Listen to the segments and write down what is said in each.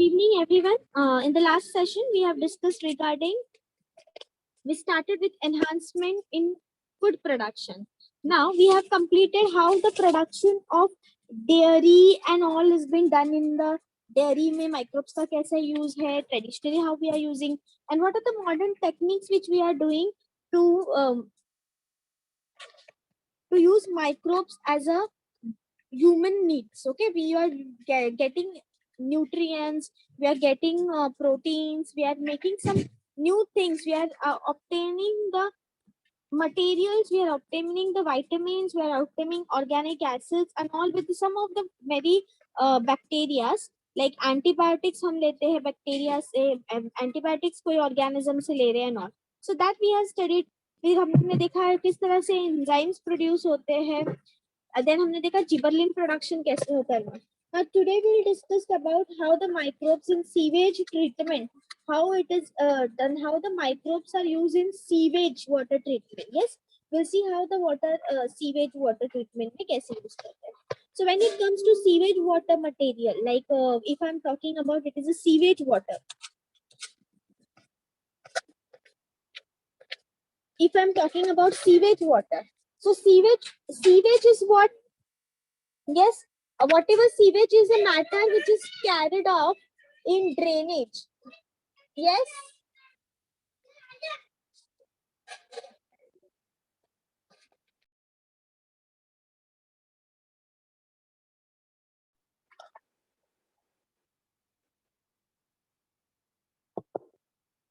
evening, everyone. In the last session, we have discussed regarding, we started with enhancement in food production. Now we have completed how the production of dairy and all has been done in the dairy में microbes का कैसे use है, traditionally how we are using, and what are the modern techniques which we are doing to use microbes as a human needs. Okay, we are getting nutrients, we are getting proteins, we are making some new things, we are obtaining the materials, we are obtaining the vitamins, we are obtaining organic acids and all with some of the very bacteria, like antibiotics हम लेते हैं bacteria से, antibiotics कोई organism से ले रहे हैं not. So that we have studied. फिर हमने देखा है किस तरह से enzymes produce होते हैं. Then हमने देखा जिबरलिन प्रोडक्शन कैसे होता है. Now today we will discuss about how the microbes in sewage treatment, how it is done, how the microbes are used in sewage water treatment. Yes, we'll see how the water sewage water treatment में कैसे use करते हैं. So when it comes to sewage water material, like if I'm talking about, it is a sewage water. If I'm talking about sewage water, so sewage is what? Yes, whatever sewage is a matter which is carried off in drainage. Yes.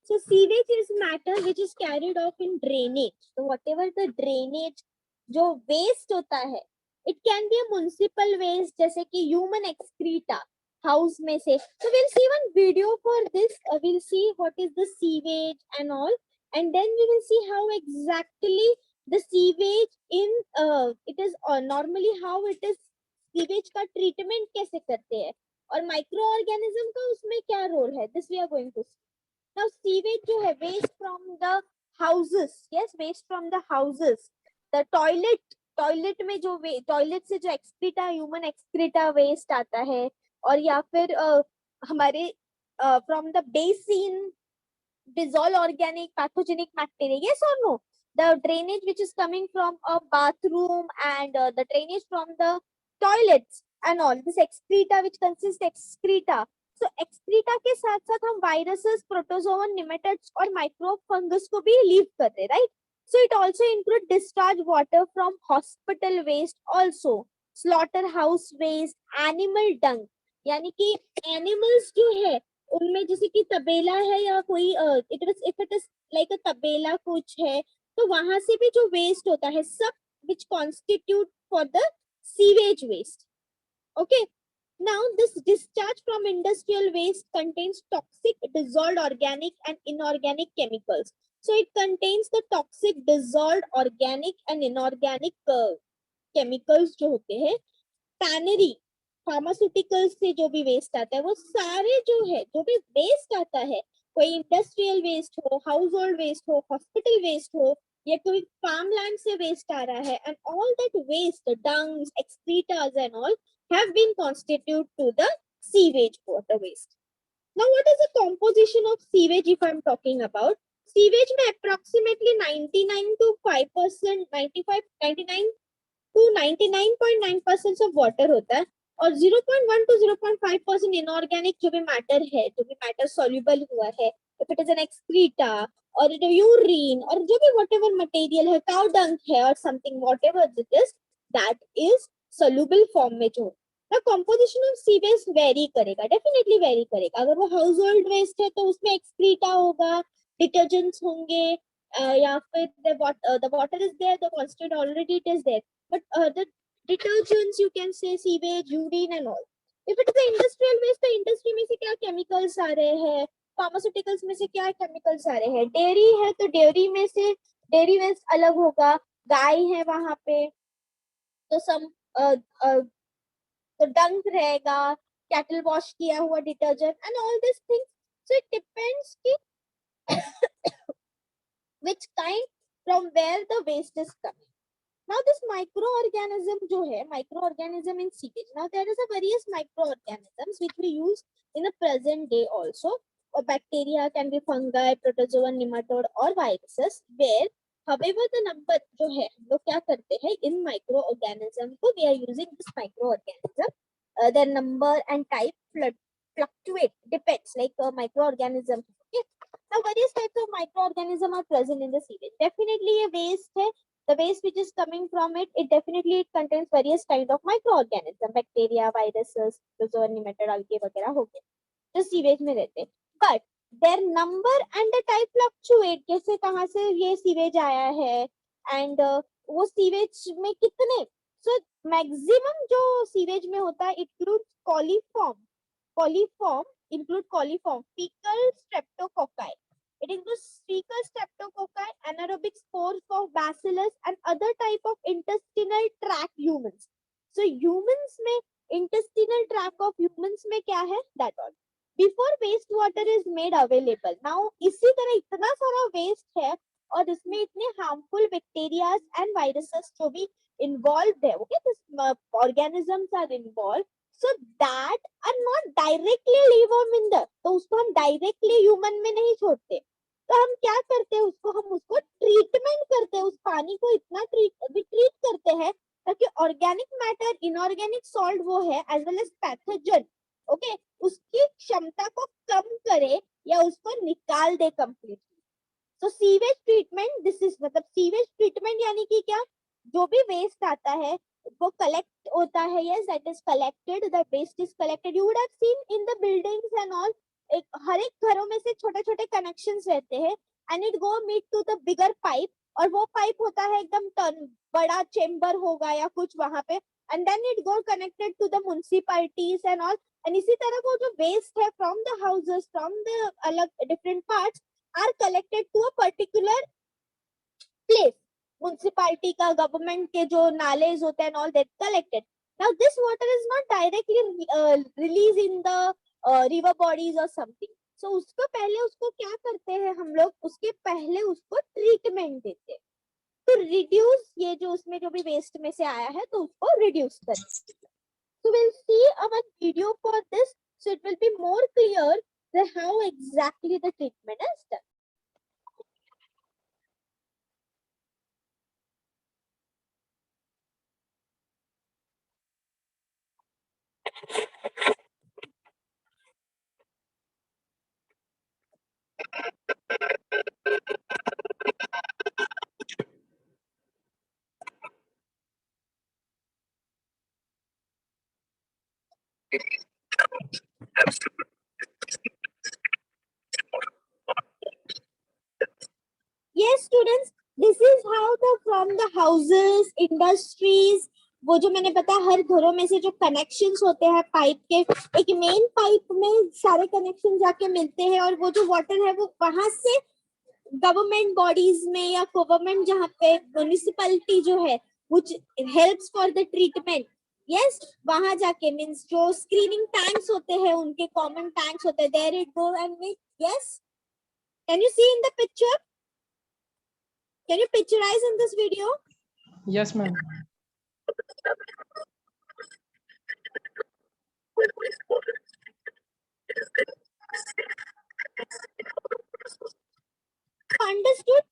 So sewage is matter which is carried off in drainage. So whatever the drainage, जो waste होता है, it can be a municipal waste जैसे कि human excreta house में से. So we'll see one video for this. We'll see what is the sewage and all, and then we will see how exactly the sewage in it is normally how it is sewage का treatment कैसे करते हैं और microorganism का उसमें क्या role है. This we are going to see. Now sewage जो है waste from the houses, yes, waste from the houses, the toilet में जो toilet से जो excreta, human excreta waste आता है, और या फिर हमारे from the basin dissolved organic pathogenic bacteria, yes or no, the drainage which is coming from a bathroom and the drainage from the toilets and all this excreta which consists excreta. So excreta के साथ साथ हम viruses, protozoan, nematodes और microbe fungus को भी leave करते हैं, right? So it also include discharge water from hospital waste also, slaughterhouse waste, animal dung, यानी कि animals जो है उनमें जैसे कि तबेला है या कोई इफ इट इज लाइक अ तबेला कुछ है, तो वहां से भी जो वेस्ट होता है सब which constitute for the sewage waste. Okay. Now, this discharge from industrial waste contains toxic, dissolved organic and inorganic chemicals. So, it contains the toxic, dissolved organic and inorganic chemicals जो होते हैं. Tannery, pharmaceuticals से जो भी waste आता है वो सारे जो है, जो भी वेस्ट आता है, कोई इंडस्ट्रियल वेस्ट हो, हाउस होल्ड वेस्ट हो, हॉस्पिटल वेस्ट हो, या कोई फार्म लैंड से वेस्ट आ रहा है, and all that waste, dungs, excretas and all have been constitute to the sewage water waste. Now, what is the composition of sewage if I'm talking about? Sewage में approximately 99 to 5%, 95, 99 to 99.9% of water होता है, और 0.1 to 0.5% inorganic जो भी matter है, जो भी matter soluble हुआ है, if it is an excreta और यूरिन और जो भी व्हाटएवर मटेरियल है, काउ डंग है और something whatever it is, that is soluble form में जो ना. कंपोजिशन ऑफ सीवेज वेरी करेगा, डेफिनेटली वेरी करेगा. अगर वो हाउस होल्ड वेस्ट है तो उसमें एक्सक्रीटा होगा, डिटर्जेंट्स होंगे, या फिर the water is there, the constituent already it is there, but the detergents you can say sewage, urine and all. If it is a industrial waste, तो industry में से क्या केमिकल्स आ रहे हैं, फार्मास्यूटिकल्स में से क्या केमिकल्स आ रहे हैं, डेयरी है तो डेयरी में से डेयरी वेस्ट अलग होगा, गाय है वहां पे तो तो डंक रहेगा, कैटल वॉश किया हुआ detergent and all this things. So it depends कि which kind, from where the waste is coming. Now this microorganism जो है, microorganism in sewage. Now there is a various microorganisms which we use in the present day also. Or bacteria, can be fungi, protozoan, nematode or viruses. Where, however, the number जो है, हम लोग क्या करते हैं in microorganism को, we are using this microorganism. Their number and type fluctuate, depends, like microorganism. Okay. Now various types of microorganism are present in the sewage. Definitely a waste है. The waste which is coming from it, it definitely contains various kind of microorganisms, bacteria, viruses, protozoa, nematode, algae वगैरह हो गए जो sewage में रहते हैं. But their number and the type fluctuate. कैसे, कहाँ से ये सीवेज आया है and वो सीवेज में कितने. So maximum जो सीवेज में होता है includes coliform include coliform, fecal streptococci. It includes fecal streptococci, anaerobic spores of bacillus and other type of intestinal tract humans. So humans में intestinal tract of humans में क्या है, that all. Before wastewater is made available. Now इसी तरह इतना सारा waste है और इसमें इतने harmful bacteria and viruses जो भी involved है. Okay, this organisms are involved. So that are not directly live on in the, तो उसको हम directly human में नहीं छोड़ते. तो हम क्या करते हैं, हम उसको ट्रीटमेंट करते हैं, उस पानी को इतना ट्रीट करते हैं ताकि ऑर्गेनिक मैटर, इनऑर्गेनिक सॉल्ट वो है as well as pathogen, okay, उसकी क्षमता को कम करे या उसको निकाल दे कंप्लीटली. तो सीवेज ट्रीटमेंट, दिस इज, मतलब सीवेज ट्रीटमेंट यानी कि क्या, जो भी वेस्ट आता है वो कलेक्ट होता है. Yes, that is collected, the waste is collected. You would have seen in the buildings and all, हर एक घरों में से छोटे छोटे कनेक्शंस रहते हैं and it go meet to the bigger pipe. और वो पाइप होता है एकदम बड़ा चेम्बर होगा या कुछ वहां पे, and then it go connected to the municipalities and all. And इसी तरह वो जो वेस्ट है from the houses, from the अलग different parts are collected to a particular place. Municipality का, गवर्नमेंट के जो नालेज होते हैं all that collected. Now this water is not directly release in the river bodies और समथिंग. सो उसको पहले, उसको क्या करते हैं हम लोग, उसके पहले उसको ट्रीटमेंट देते हैं तो रिड्यूस, ये जो उसमें जो भी वेस्ट में से आया है तो उसको रिड्यूस करते. So we'll see our video for this, so it will be more clear that how exactly the treatment is done. Yes, students, this is how the from the houses, industries, वो जो मैंने बताया हर घरों में से जो connections होते हैं पाइप के, एक मेन पाइप में सारे कनेक्शन जाके मिलते हैं और वो जो वाटर है वो वहां से गवर्नमेंट बॉडीज में या गवर्नमेंट जहाँ पे म्युनिसिपैलिटी जो है which helps for the treatment. Yes, वहां जाके मीन्स जो स्क्रीनिंग टैंक्स होते हैं, उनके कॉमन टैंक्स होते हैं, there it go and make. Yes, can you see in the picture? Can you picturize in this video? Yes, ma'am. Understood?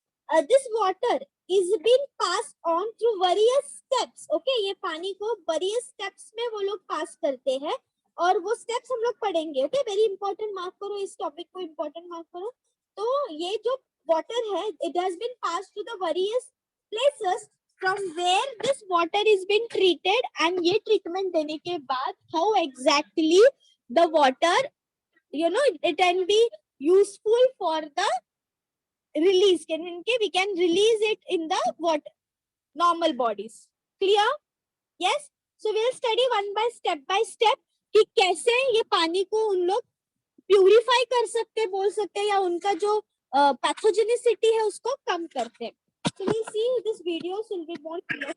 This water is being passed on through various steps. Okay, ये पानी को various steps में वो लोग pass करते हैं और वो steps हम लोग पढ़ेंगे. Okay, very important, mark करो इस topic को, important mark करो. तो ये जो water है, it has been passed to the various places from where this water is being treated, and ये treatment देने के बाद how exactly the water, you know, it can be useful for the release. We can release it in the what normal bodies. Clear? Yes. So we'll study one by step कि कैसे ये पानी को उन लोग प्यूरिफाई कर सकते, बोल सकते हैं, या उनका जो पैथोजेनिसिटी है उसको कम करते हैं. So we'll see this video will be more clear.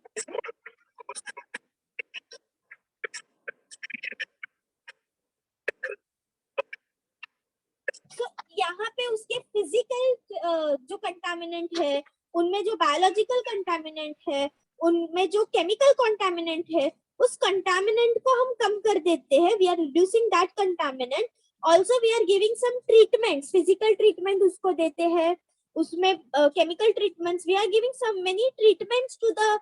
So यहाँ पे उसके फिजिकल जो कंटामिनेंट है, उनमें जो बायोलॉजिकल कंटामिनेंट है, उनमें जो केमिकल कंटामिनेंट है उस कंटामिनेंट को हम कम कर देते हैं. We are reducing that contaminant. Also we are giving some treatments, physical treatment उसको देते हैं, उसमें chemical treatments. We are giving some many treatments to the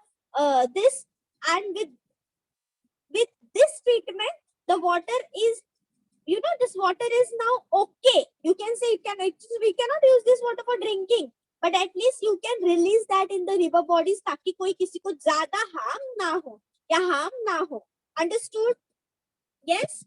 this, and with this treatment the water is, this water is now okay. You can say we cannot use this water for drinking, but at least you can release that in the river bodies ताकि कोई किसी को ज्यादा harm ना हो या harm ना हो. Understood? Yes.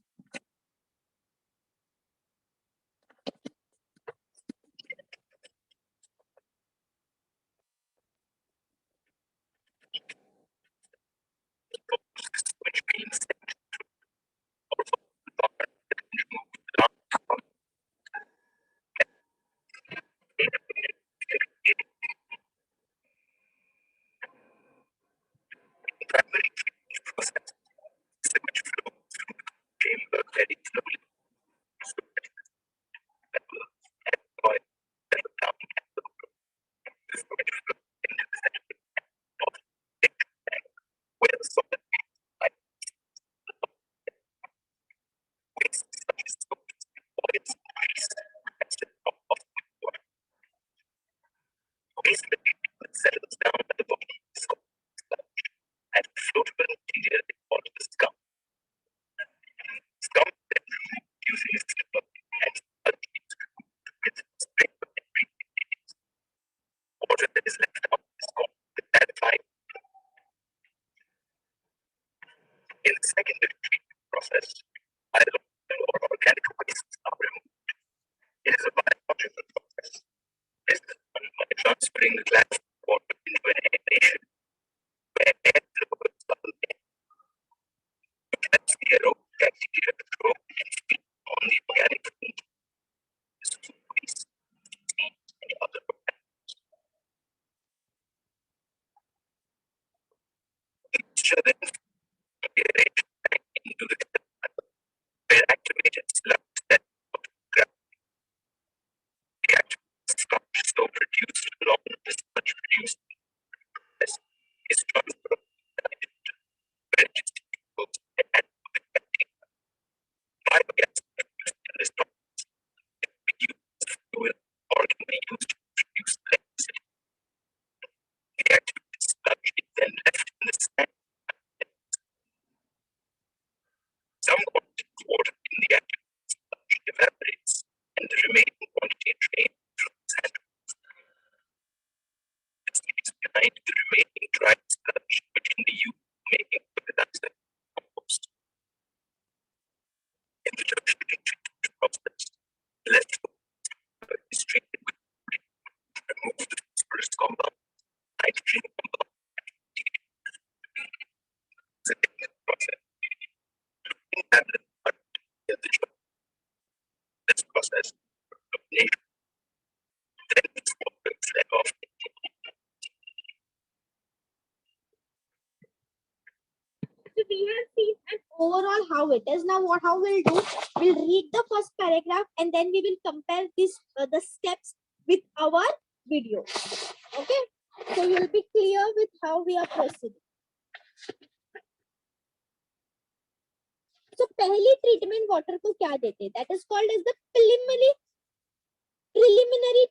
So we have seen an overall how it is. Now how we'll do, we'll read the first paragraph and then we will compare this the steps with our video. Okay, so you'll be clear with how we are proceeding. So पहली treatment water को क्या देते हैं? That is called as the preliminary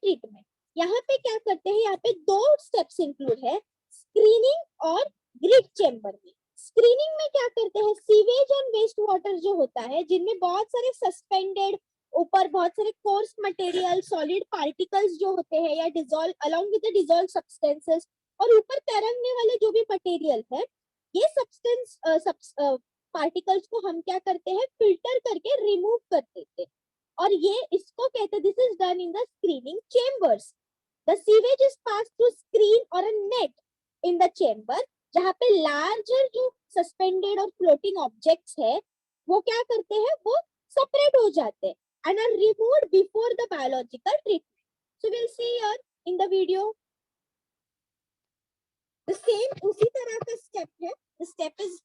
treatment. यहाँ पे क्या करते हैं? यहाँ पे दो steps include है, screening और grid chamber में. स्क्रीनिंग में क्या करते हैं? सीवेज एंड वेस्ट वाटर जो होता है, जिनमें बहुत सारे सस्पेंडेड ऊपर बहुत सारे कोर्स मटेरियल, सॉलिड पार्टिकल्स जो होते हैं या dissolve along with the dissolve substances, और ऊपर तरंगने वाले जो भी मटेरियल है, ये सब्सटेंस पार्टिकल्स को हम क्या करते हैं? फिल्टर करके रिमूव कर देते हैं. और ये इसको कहते हैं, this is done in the screening chambers. The sewage is pass through screen और अ नेट इन द चेम्बर, जहाँ पे लार्जर जो सस्पेंडेड और फ्लोटिंग ऑब्जेक्ट्स है वो क्या करते हैं? वो सेपरेट हो जाते हैं and are removed before the biological treatment. So will see here in the video the same उसी तरह का स्टेप है. The step is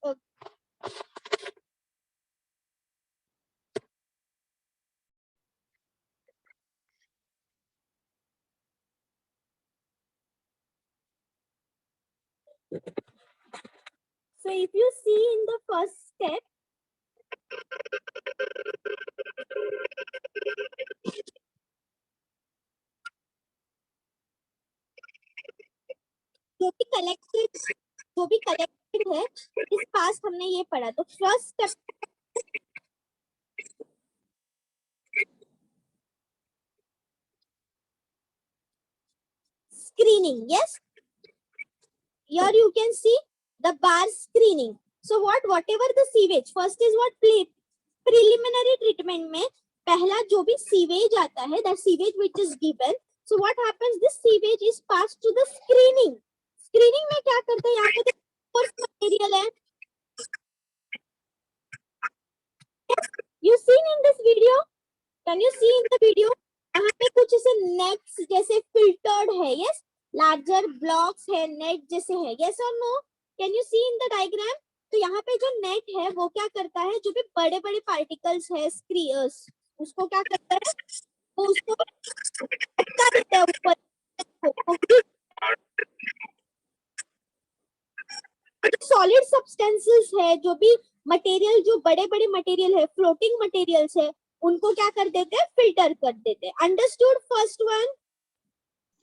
So if you see in the first step, जो भी कलेक्टेड है इस पास हमने ये पढ़ा, तो first step screening. Yes, here you can see the bar screening. So whatever the sewage, first is what preliminary treatment में पहला जो भी sewage आता है, that sewage which is given. So what happens? This sewage is passed to the screening. Screening में क्या करते हैं? यहाँ पे coarse material है. You seen in this video? Can you see in the video? यहाँ पे कुछ ऐसे nets जैसे filtered है. Yes, larger blocks है, net जैसे है. Yes or no? Can you see in the diagram? तो यहाँ पे जो नेट है वो क्या करता है, जो भी बड़े बड़े पार्टिकल्स है स्क्रीयर्स, उसको क्या करता है, वो उसको अटका देता है ऊपर. सॉलिड सब्सटेंसेस है, जो भी मटेरियल, जो बड़े बड़े मटेरियल है, फ्लोटिंग मटेरियल्स है, उनको क्या कर देते हैं, फिल्टर कर देते हैं. Understood first one?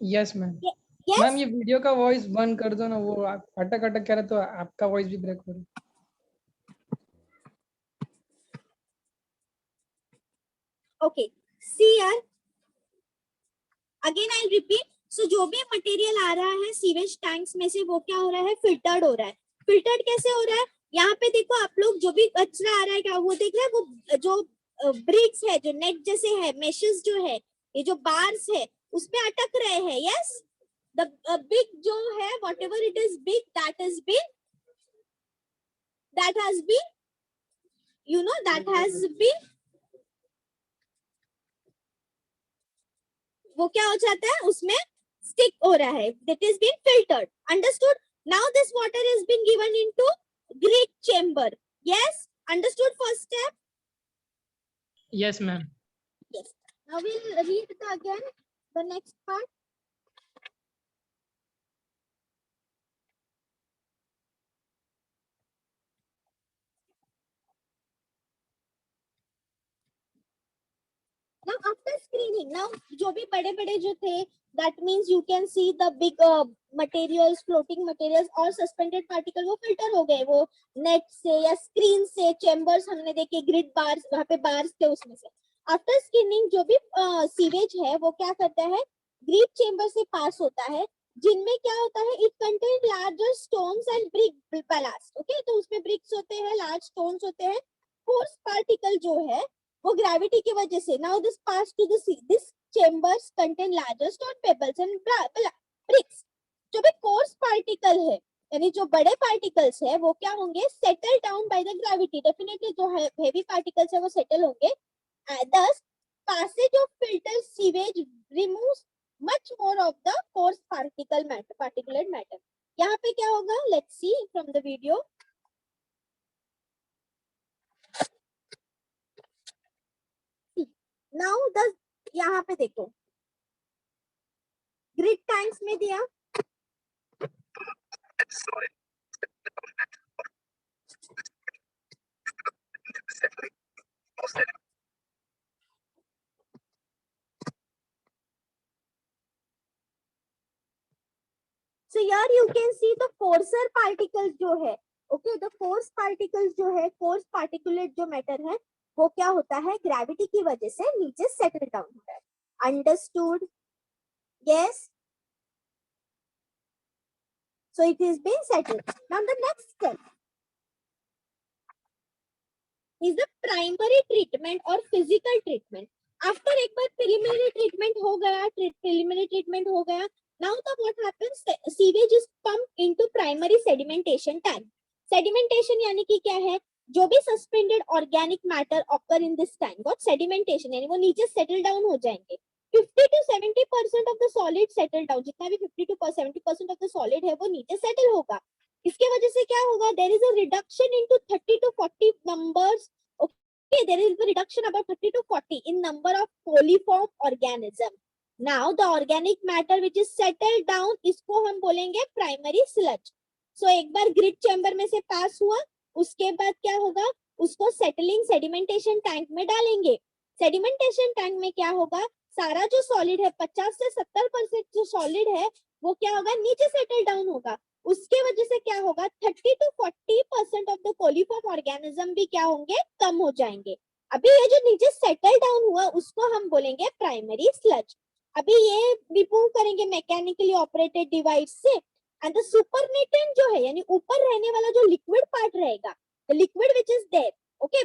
Yes ma'am. Yes? Ma'am ये वीडियो का वॉइस बंद कर दो ना, वो अटक अटक कह रहे तो आपका वॉइस भी ब्रेक हो रहा है. Okay, see here. Again I'll repeat. So जो भी मटेरियल आ रहा है सीवेज टैंक्स में से, वो क्या हो रहा है, फिल्टर्ड हो रहा है. फिल्टर्ड कैसे हो रहा है? यहाँ पे देखो आप लोग, जो भी कचरा आ रहा है क्या वो देख रहे हैं, वो जो ब्रिक्स है, जो नेट जैसे है, मेशेस जो है, ये जो बार्स है, उसमें अटक रहे हैं. यस, द बिग जो है, whatever it is big, that has been you know, that has been, वो क्या हो जाता है, उसमें स्टिक हो रहा है. That is been filtered. Understood? Now this water has been given into grit chamber. Yes, understood first step? Yes ma'am. Yes. Now we'll read again the next part. Now after screening, now जो भी बड़े बड़े जो थे, that means you can see the big materials, floating materials और suspended particle, वो filter हो गए, वो net से या screen से, chambers हमने देखे, grid bars, वहाँ पे bars थे उसमें से. After screening जो भी sewage है वो क्या करता है, grid chamber से pass होता है, जिनमें क्या होता है, it contains larger stones and brick ballast. Okay, तो उसमें bricks होते हैं, large stones होते हैं, coarse particle जो है वो ग्रेविटी की वजह से. Now this pass to the sea, this chambers contain larger stone pebbles and bricks. जो भी कोर्स पार्टिकल है, यानी जो बड़े पार्टिकल्स है, वो क्या होंगे, settle down by the gravity. Definitely जो हेवी पार्टिकल्स है वो सेटल होंगे. thus passage of filter sewage removes much more of the coarse particulate matter. यहाँ पे क्या होगा, let's see from the video. Now the, यहाँ पे देखो, ग्रिड टैंक्स में दिया, so here you can see the coarser particles जो है. okay, the coarse particles जो है, coarse particulate जो मैटर है, वो क्या होता है, ग्रेविटी की वजह से नीचे सेटल डाउन होता है. Understood? yes, so it is being settled. Now the next step is the primary treatment or physical treatment. After एक बार preliminary treatment हो गया, now what happens, sewage is pumped into primary sedimentation tank. Sedimentation यानी कि क्या है, जो भी suspended organic matter occur in this tank, what sedimentation यानी वो नीचे settle down हो जाएंगे. 50 to 70% of the solid settle down, जितना भी 50 to 70% of the solid है वो नीचे settle होगा. इसके वजह से क्या होगा, there is a reduction into 30 to 40 numbers. Okay, there is a reduction about 30 to 40 in number of coliform organism. Now the organic matter which is settled down, इसको हम बोलेंगे primary sludge. सो एक बार ग्रिड चैम्बर में से पास हुआ, उसके बाद क्या होगा, उसको सेटलिंग सेडिमेंटेशन टैंक में डालेंगे। सेडिमेंटेशन टैंक में क्या होगा, सारा जो सॉलिड है 50 से 70% जो सॉलिड है वो क्या होगा, नीचे सेटल डाउन होगा। उसके वजह से क्या होगा, 30 to 40% of the coliform organism भी क्या होंगे, कम हो जाएंगे। अभी ये जो नीचे सेटल डाउन हुआ उसको हम बोलेंगे प्राइमरी स्लज। अभी ये रिमूव करेंगे मैकेनिकली ऑपरेटेड डिवाइस से। एंड द सुपरनेटेंट जो है, यानी ऊपर रहने वाला जो लिक्विड पार्ट रहेगा, the liquid which is there, okay,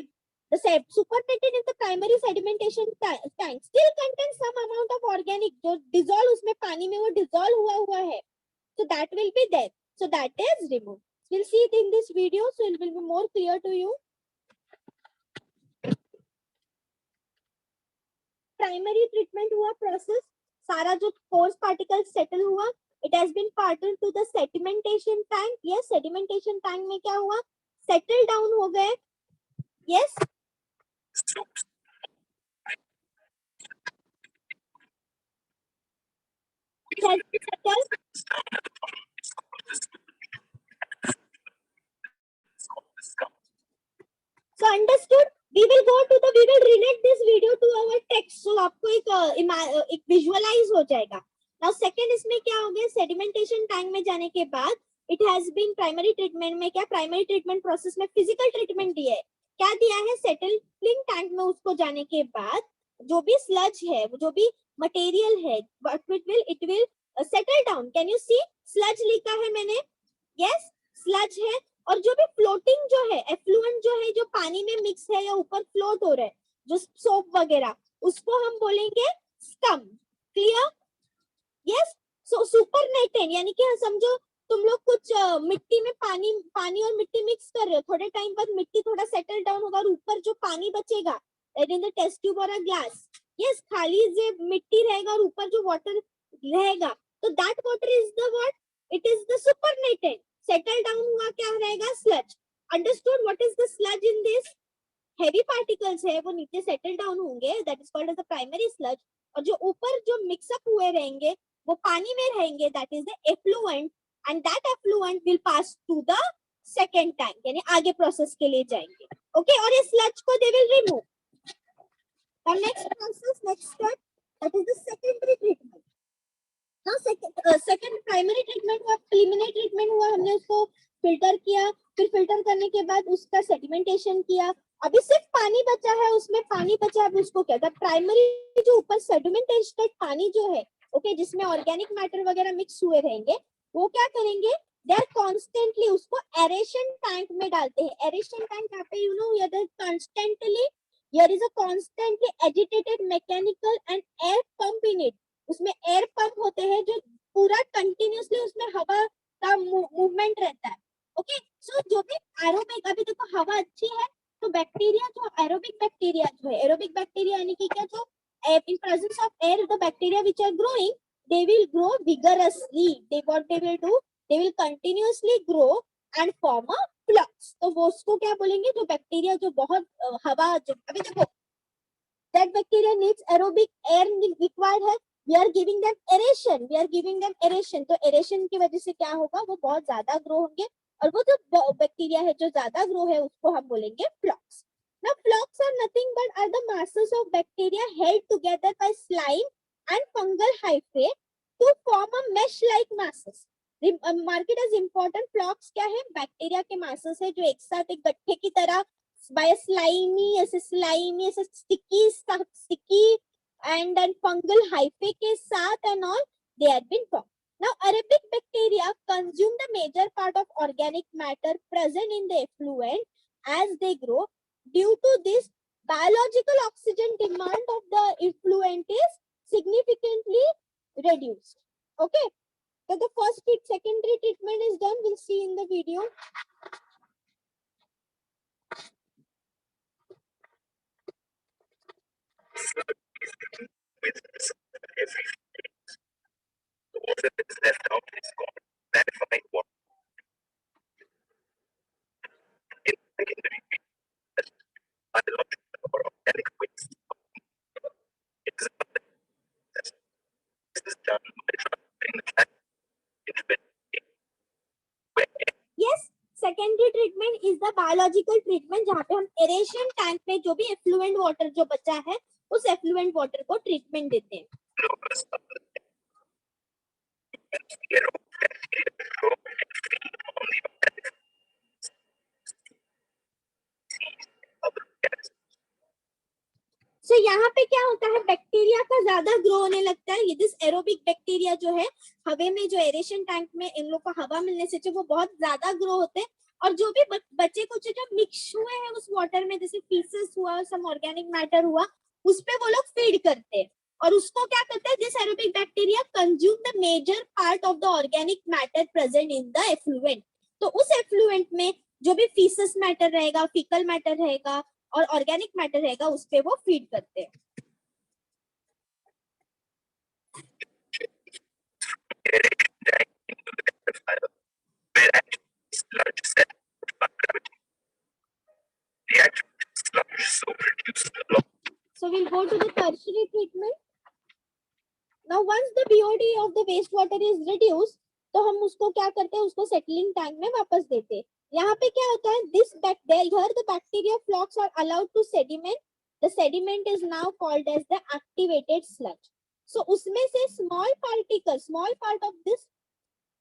the supernatant in the primary sedimentation tank still contains some amount of organic जो dissolve उसमें पानी में वो dissolve हुआ है, so that will be there, so that is removed. We'll see it in this video, so it will be more clear to you. Primary treatment हुआ process, सारा जो coarse particles settle हुआ, it has been parted to the sedimentation tank. Yes, sedimentation tank में क्या हुआ, settle down हो गए. Yes, it has been settled. So understood. We will go to the, we will relate this video to our text. So आपको एक visualize हो जाएगा. Now second इसमें क्या हो गया, sedimentation tank में जाने के बाद it has been primary treatment में क्या, primary treatment process में physical treatment दिया है. क्या दिया है, settling tank में उसको जाने के बाद जो भी sludge है, जो भी material है, it will settle down. Can you see sludge लिखा है मैंने? Yes, sludge है. और जो भी फ्लोटिंग जो है, एफ्लुएंट जो है, जो पानी में मिक्स है या ऊपर फ्लोट हो रहा है, जो सोप वगैरह, उसको हम बोलेंगे स्कम. क्लियर? यस. सो सुपरनेटेंट यानी कि समझो तुम लोग कुछ मिट्टी में पानी और मिट्टी मिक्स कर रहे हो, थोड़े टाइम बाद मिट्टी थोड़ा सेटल डाउन होगा और ऊपर जो पानी बचेगा, इन द टेस्ट ट्यूब और ग्लास, यस, खाली जो मिट्टी रहेगा और ऊपर जो वाटर रहेगा, तो that water is the what, it is the supernatant. Settle down हुआ क्या रहेगा, sludge. Understood what is the sludge in this, heavy particles है वो नीचे सेटल डाउन होंगे, that is called as the primary sludge. और जो ऊपर जो मिक्सअप हुए रहेंगे वो पानी में रहेंगे, that is the effluent. And that effluent will pass to the second tank, यानी आगे प्रोसेस के लिए जाएंगे. ओके, और ये स्लज को they will remove. The next process, next step, that is the secondary treatment. ना सेकंड प्राइमरी ट्रीटमेंट हुआ, प्रीलिमिनरी ट्रीटमेंट हुआ, हमने उसको फिल्टर किया, फिर फिल्टर करने के बाद उसका सेडिमेंटेशन किया. अभी सिर्फ पानी बचा है, उसमें पानी बचा है, उसको क्या था, प्राइमरी जो ऊपर सेडिमेंटेड पानी जो है, ओके, जिसमें ऑर्गेनिक मैटर वगैरह मिक्स हुए रहेंगे, वो क्या करेंगे, दे आर कॉन्स्टेंटली उसको एरेशन टैंक में डालते हैं. एरेशन टैंक यहाँ पे you know here constantly, here is a constantly agitated mechanical and air pump in it. उसमें एयर पंप होते हैं जो पूरा कंटिन्यूसली उसमें हवा का मूवमेंट रहता है. ओके, सो जो भी एरोबिक, अभी देखो हवा अच्छी है तो बैक्टीरिया, जो एरोबिक बैक्टीरिया जो है, एरोबिक बैक्टीरिया यानी कि क्या, जो in presence of air the bacteria which are growing, they will grow vigorously. What they will do, they will continuously grow and form a flux. तो वो उसको क्या बोलेंगे, जो बैक्टीरिया जो बहुत हवा, जो अभी देखो that bacteria needs aerobic air required है, we are giving them aeration, we are giving them aeration. तो aeration की वजह से क्या होगा, वो बहुत ज्यादा ग्रो होंगे, और वो जो बैक्टीरिया है जो ज्यादा ग्रो है उसको हम बोलेंगे फ्लॉक्स. Now flocks are nothing but are the masses of bacteria held together by slime and fungal hyphae to form a mesh-like masses. Mark it as important. Flocks क्या है, बैक्टीरिया के masses है जो एक साथ एक गट्ठे की तरह by a slimy, sticky and then fungal hyphae के साथ and all they had been formed. Now Arabic bacteria consume the major part of organic matter present in the effluent as they grow. Due to this, biological oxygen demand of the effluent is significantly reduced. Okay, so the first secondary treatment is done, we'll see in the video. is the biological treatment जहाँ पे हम aeration tank में जो भी effluent water जो बचा है उस effluent water को treatment देते हैं. So यहाँ पे क्या होता है, बैक्टीरिया का ज्यादा ग्रो होने लगता है. ये दिस एरोबिक बैक्टीरिया जो है हवे में, जो एरेशन टैंक में इन लोग को हवा मिलने से जो वो बहुत ज्यादा ग्रो होते हैं, और जो भी बच्चे कुछ जो मिक्स हुए हैं उस वाटर में, जैसे फीसेस हुआ, सम ऑर्गेनिक मैटर हुआ, उस पे वो लोग फीड करते हैं. और उसको क्या करते हैं, this aerobic bacteria consume the major part of the organic matter present in the effluent. तो उस एफ्लुएंट में जो भी फीसेस मैटर रहेगा, फीकल मैटर रहेगा और ऑर्गेनिक मैटर रहेगा, उस पे वो फीड करते हैं. So we'll go to the tertiary treatment. Now once the BOD of the wastewater is reduced, तो हम उसको क्या करते हैं, उसको सेटलिंग टैंक में वापस देते हैं. यहाँ पे क्या होता है, this here the bacteria flocks are allowed to sediment. The sediment is now called as the activated sludge. So उसमें से small part of this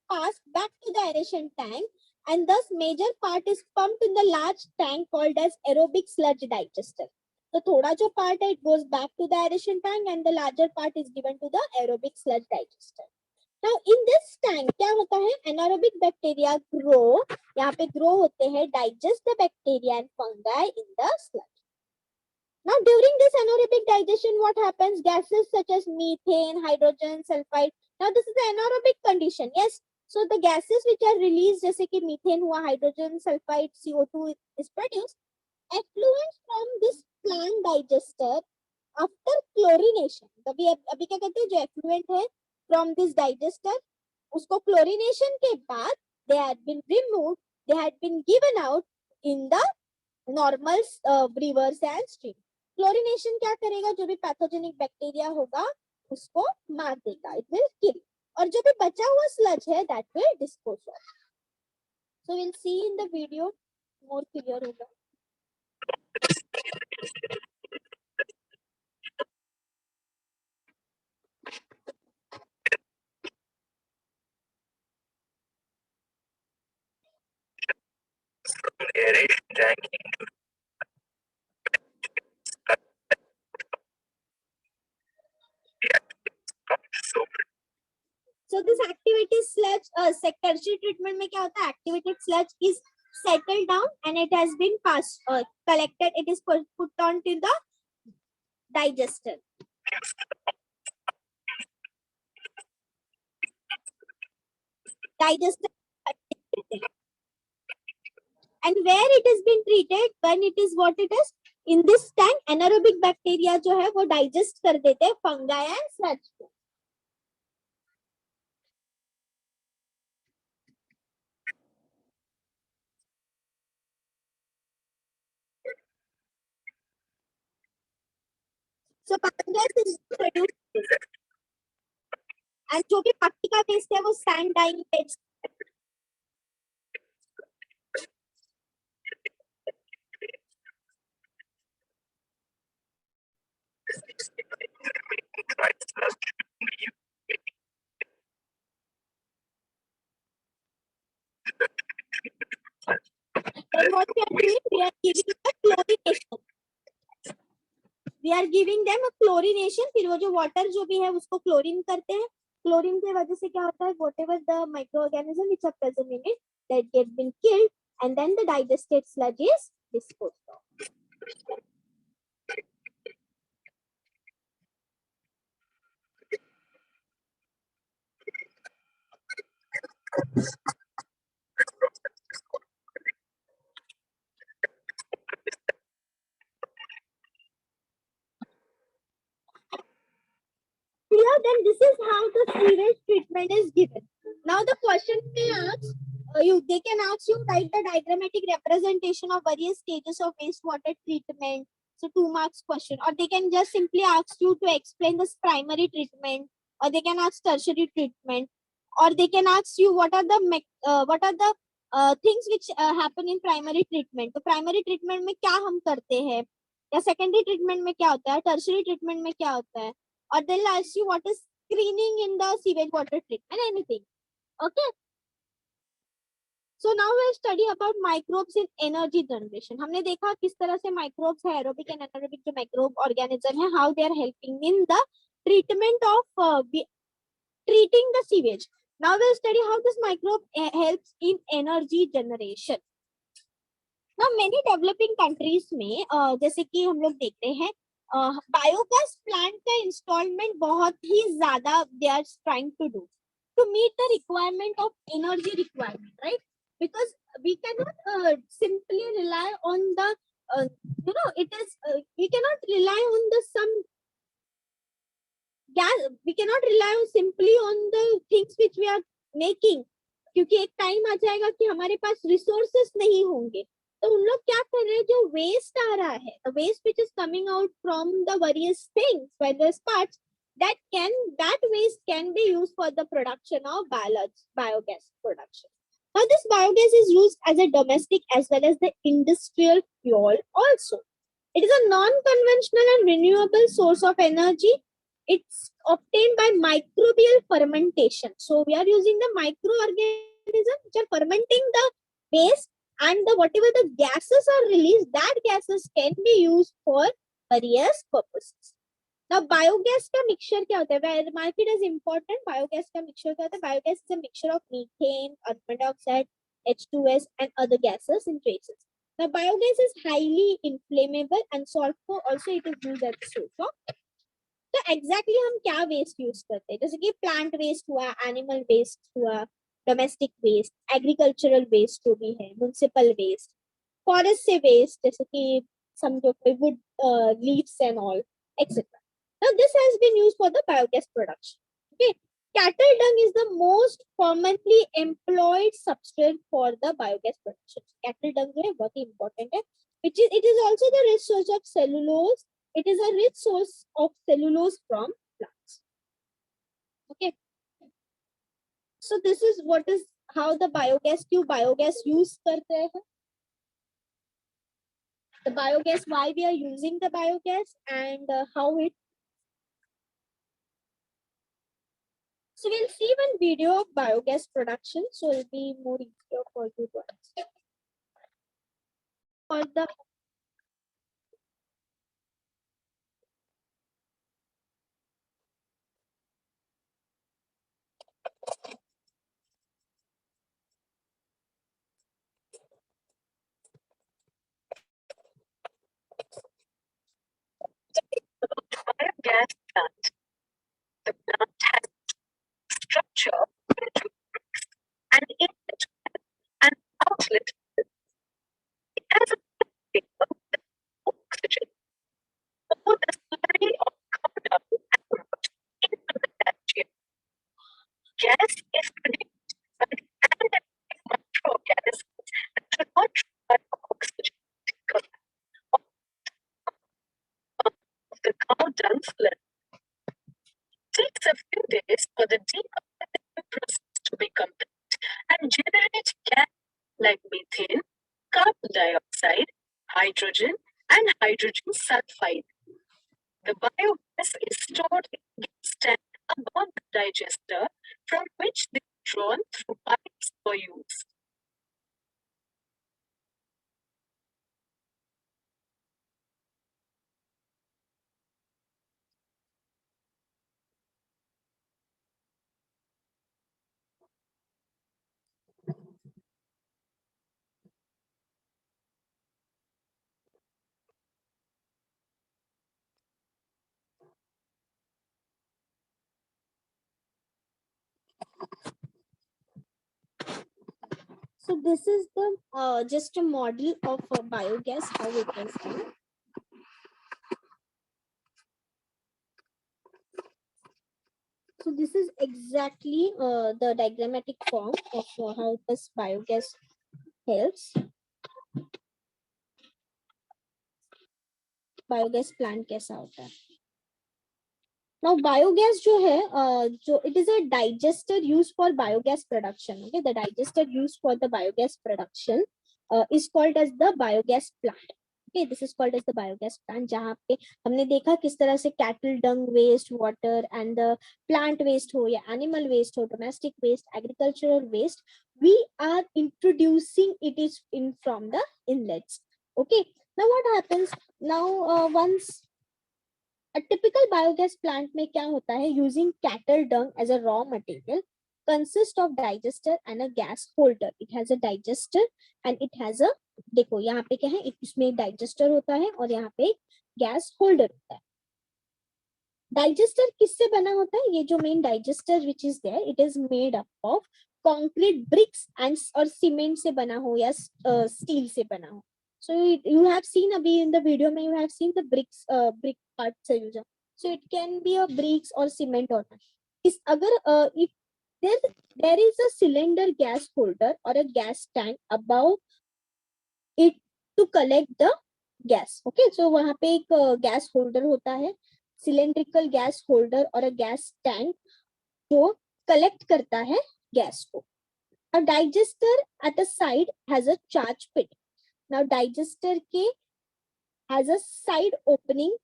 pass back to the aeration tank, and thus major part is pumped in the large tank called as aerobic sludge digester. तो थोड़ा जो part है, it goes back to the aeration tank and the larger part is given to the aerobic sludge digester. Now in this tank क्या होता है, anaerobic bacteria grow, यहाँ पे grow होते हैं, digest the bacteria and fungi in the sludge. Now during this anaerobic digestion, what happens? Gases such as methane, hydrogen, sulfide. Now this is the anaerobic condition. Yes. So the gases which are released, जैसे कि methane हुआ, hydrogen, sulfide, CO2 is produced. Effluent from this plant digester after chlorination. अभी क्या कहते हैं, जो effluent है from this digester, उसको chlorination के बाद they had been removed, they had been given out in the normal rivers and streams. Chlorination क्या करेगा, जो भी pathogenic bacteria होगा उसको मार देगा, it will kill. और जो भी बचा हुआ sludge है, that will dispose of. So we'll see in the video, more clear होगा. So this activated sludge, tertiary treatment में क्या होता है, activated sludge is settled down and it has been passed, collected, it is put on to the digester. And where it has been treated, when it is what it is, in this tank anaerobic bacteria जो है वो digest कर देते हैं fungi and sludge को. So fungus is produced and जो भी बाकी का waste है वो sand dying waste. Then what we are doing, we are giving a chlorination. We are giving them a chlorination. फिर वो जो water जो भी है उसको chlorine करते हैं. Chlorine की वजह से क्या होता है, whatever the microorganism which are present in it, that get been killed, and then the digested sludge is disposed of. Clear? Then this is how the sewage treatment is given. Now the question may ask, they can ask you, write the diagrammatic representation of various stages of wastewater treatment. So 2 marks question, or they can just simply ask you to explain this primary treatment, or they can ask tertiary treatment, or they can ask you what are the things which happen in primary treatment. तो primary treatment में क्या हम करते हैं, या secondary treatment में क्या होता है, टर्शरी ट्रीटमेंट में क्या होता है, और they will ask you what is screening in the sewage water treatment, anything. Okay. So now we study about microbes in energy generation. हमने देखा किस तरह से microbes है, aerobic and anaerobic जो microbe organism है, how they are helping in the treatment of treating the sewage. Now we'll study how this microbe helps in energy generation. Now many developing countries में जैसे कि हम लोग देखते हैं बायोगैस प्लांट का इंस्टॉलमेंट बहुत ही ज्यादा they are trying to do to meet the requirement of energy requirement, right? Because we cannot simply rely on the we cannot rely on the some gas, we cannot rely on simply on the things which we are making, क्योंकि एक time आ जाएगा कि हमारे पास resources नहीं होंगे. तो उन लोग क्या कर रहे हैं, जो वेस्ट आ रहा है, the waste which is coming out from the various things, various parts, that waste can be used for the production of biogas production. Now this biogas is used as a domestic as well as the industrial fuel also. It is a non-conventional and renewable source of energy. It's obtained by microbial fermentation. So we are using the microorganisms which are fermenting the waste, and whatever the gases are released, that gases can be used for various purposes. Now biogas का mixture क्या होता है? Market is important. Biogas का mixture क्या होता है? Biogas is a mixture of methane, carbon dioxide, H2S, and other gases in traces. Now biogas is highly inflammable, and sulfur also it is used as a source of. तो exactly हम क्या waste use करते हैं, जैसे कि plant waste हुआ, animal waste हुआ, domestic waste, agricultural waste जो भी है, म्युनिसिपल वेस्ट, फॉरेस्ट से वेस्ट जैसे कि समझो कोई would leaves and all etcetera. Now this has been used for the biogas production. Okay, cattle dung is the most commonly employed substrate for the biogas production. Cattle dung जो है बहुत ही important है, which is it is also the rich source of cellulose. It is a rich source of cellulose from plants. Okay, so this is what is how the biogas क्यों biogas use करते हैं, the biogas, why we are using the biogas, and how it. So we'll see one video of biogas production, so it'll be more easier for you to understand. For the biogas plant, the plant has structure and inlet and outlet. It has a paper with oxygen for the slurry of carbon dioxide into the bacteria. Gas is produced by the anaerobic microorganisms that do not require oxygen because of the cow dung slurry. It takes a few days for the decomposition process to be complete and generate gas like methane, carbon dioxide, hydrogen, and hydrogen sulfide. The biogas is stored in a gas tank above the digester, from which they are drawn through pipes for use. So this is the just a model of biogas, how it is done. So this is exactly the diagrammatic form of how this biogas helps. Biogas plant कैसा होता है? Now biogas जो है जो it is a digester used for biogas production. Okay, the digester used for the biogas production is called as the biogas plant. Okay, this is called as the biogas plant. जहाँ पे हमने देखा किस तरह से cattle dung waste, water and the plant waste हो या animal waste हो, domestic waste, agricultural waste, we are introducing it is in from the inlets. Okay, now what happens now once a typical biogas plant में क्या होता है, using cattle dung as a raw material consist of digester and a gas holder. It has a digester and it has a, देखो यहाँ पे क्या है, इसमें digester होता है और यहाँ पे gas holder होता है. Digester किससे बना होता है? ये जो main digester which is there, it is made up of concrete bricks and और cement से बना हो या steel से बना हो. So you have seen abhi in the video mein you have seen the bricks brick part se use. So it can be a bricks or cement or not. Is agar if there is a cylinder gas holder or a gas tank above it to collect the gas. Okay, so वहाँ पे एक gas holder होता है, cylindrical gas holder और a gas tank जो collect करता है gas को. A digester at the side has a charge pit. Now digester के has a side opening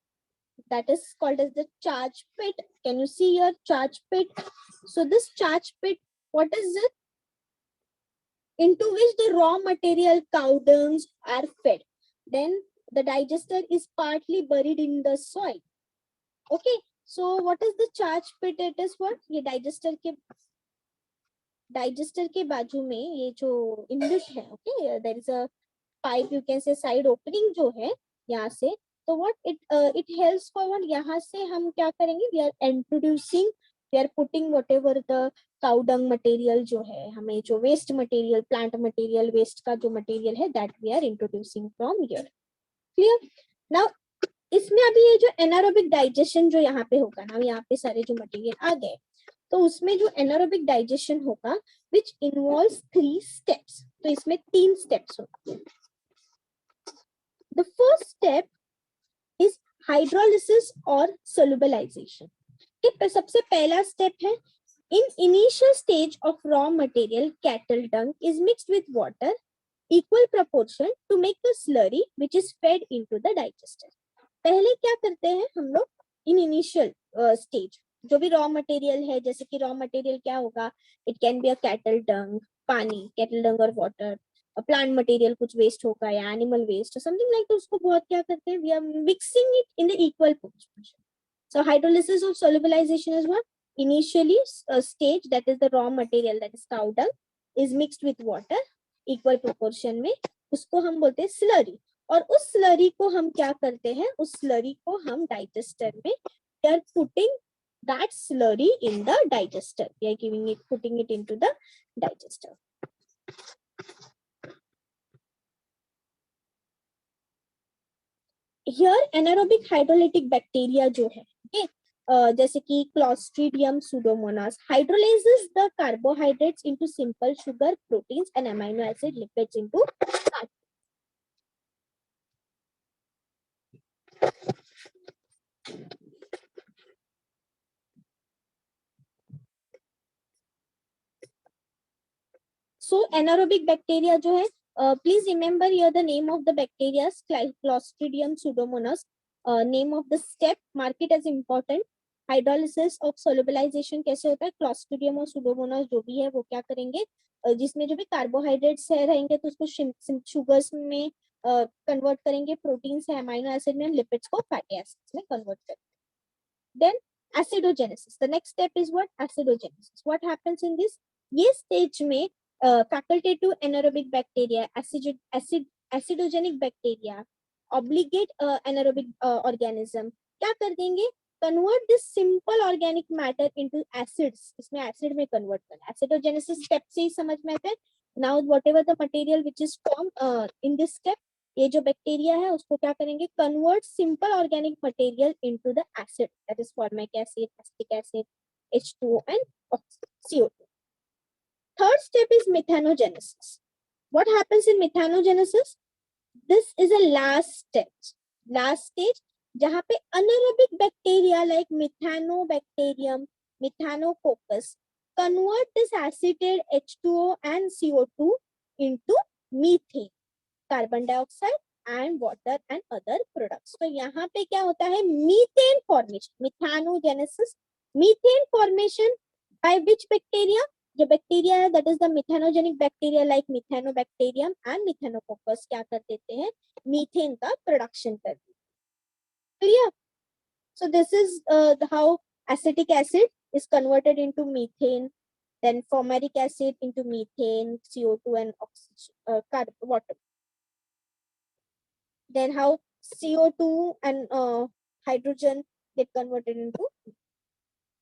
that is called as the charge pit. Can you see your charge pit? So this charge pit, what is it? Into which the raw material cow dungs are fed. Then the digester is partly buried in the soil. Okay, so what is the charge pit? It is what? ये digester के बाजू में ये जो inlet है, okay, there is a pipe, you can say side opening जो है यहाँ से, तो what it helps for what, यहाँ से हम क्या करेंगे, we are introducing, we are putting whatever the cow dung material जो है, हमें जो waste material, plant material, waste का जो material है, that we are introducing from here. Clear? Now इसमें अभी ये जो anaerobic digestion जो यहाँ पे होगा ना, यहाँ पे सारे जो material आ गए, तो उसमें जो anaerobic digestion होगा which involves 3 steps. तो इसमें 3 steps होगा. The first step is hydrolysis or solubilization. कि सबसे पहला step है, in initial stage of raw material cattle dung is mixed with water equal proportion to make a slurry which is fed into the digester. पहले क्या करते हैं हम लोग, in initial stage जो भी raw material है, जैसे कि raw material क्या होगा, it can be a cattle dung, पानी, cattle dung और water, प्लांट मटेरियल कुछ वेस्ट होगा या एनिमल वेस्ट समथिंग लाइक, तो उसको बहुत क्या करते हैं, we are mixing it in the equal proportion. So hydrolysis और solubilization is what, initially stage that is the raw material that is cow dung is mixed with water equal proportion में, उसको हम बोलते हैं स्लरी. और उस slurry को हम क्या करते हैं, उस स्लरी को हम डाइजेस्टर में, we are putting that slurry in the digester, we are giving it, putting it into the digester. Here anaerobic hydrolytic bacteria जो है, okay, जैसे कि Clostridium pseudomonas hydrolyzes the carbohydrates into simple sugar, proteins and amino acid lipids into fat. So anaerobic bacteria जो है, please remember here the name of the bacteria, Clostridium pseudomonas. Name of the step, mark it as important. Hydrolysis of solubilization कैसे होता है, Clostridium और Pseudomonas जो भी है वो क्या करेंगे, जिसमें जो भी कार्बोहाइड्रेट्स है रहेंगे तो उसको शुगर्स में कन्वर्ट करेंगे, प्रोटीन्स है अमाइनो एसिड में, लिपिड्स को फैटी एसिड्स में कन्वर्ट करेंगे. Then acidogenesis, the next step is what, acidogenesis. What happens in this, ये स्टेज में facultative anaerobic bacteria, acidogenic bacteria, obligate anaerobic organism क्या कर देंगे, convert this simple organic matter into acids, इसमें acid में convert करना. Acidogenesis step से ही समझ में आता है. Now whatever the material which is formed in this step, ये जो बैक्टीरिया है उसको क्या करेंगे, convert simple organic material into the acid, that is formic acid, acetic acid, H2O and CO2. Third step is methanogenesis. What happens in methanogenesis? This is a last step. Last stage, जहाँ पे anaerobic bacteria like methanobacterium, methanococcus convert this acetate H2O and CO2 into methane, carbon dioxide and water and other products. तो यहाँ पे क्या होता है, methane formation, methanogenesis, methane formation by which bacteria? जो bacteria है that is the methanogenic bacteria like methanobacterium and methanococcus क्या कर देते हैं, मीथेन का प्रोडक्शन कर देते हैं. Clear? So this is how acetic acid is converted into methane, then formic acid into methane, CO2 and oxygen, water. Then how CO2 and hydrogen get converted into.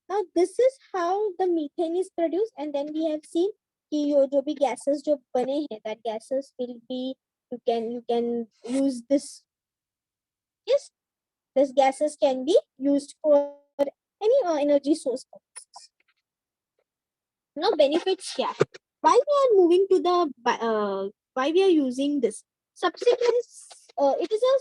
Now this is how the methane is produced, and then we have seen कि यो जो भी gases जो बने हैं, that gases will be, you can use this. Yes, these gases can be used for any energy source purposes. Now benefits क्या? Why we are moving to the why we are using this? Subsequent, it is a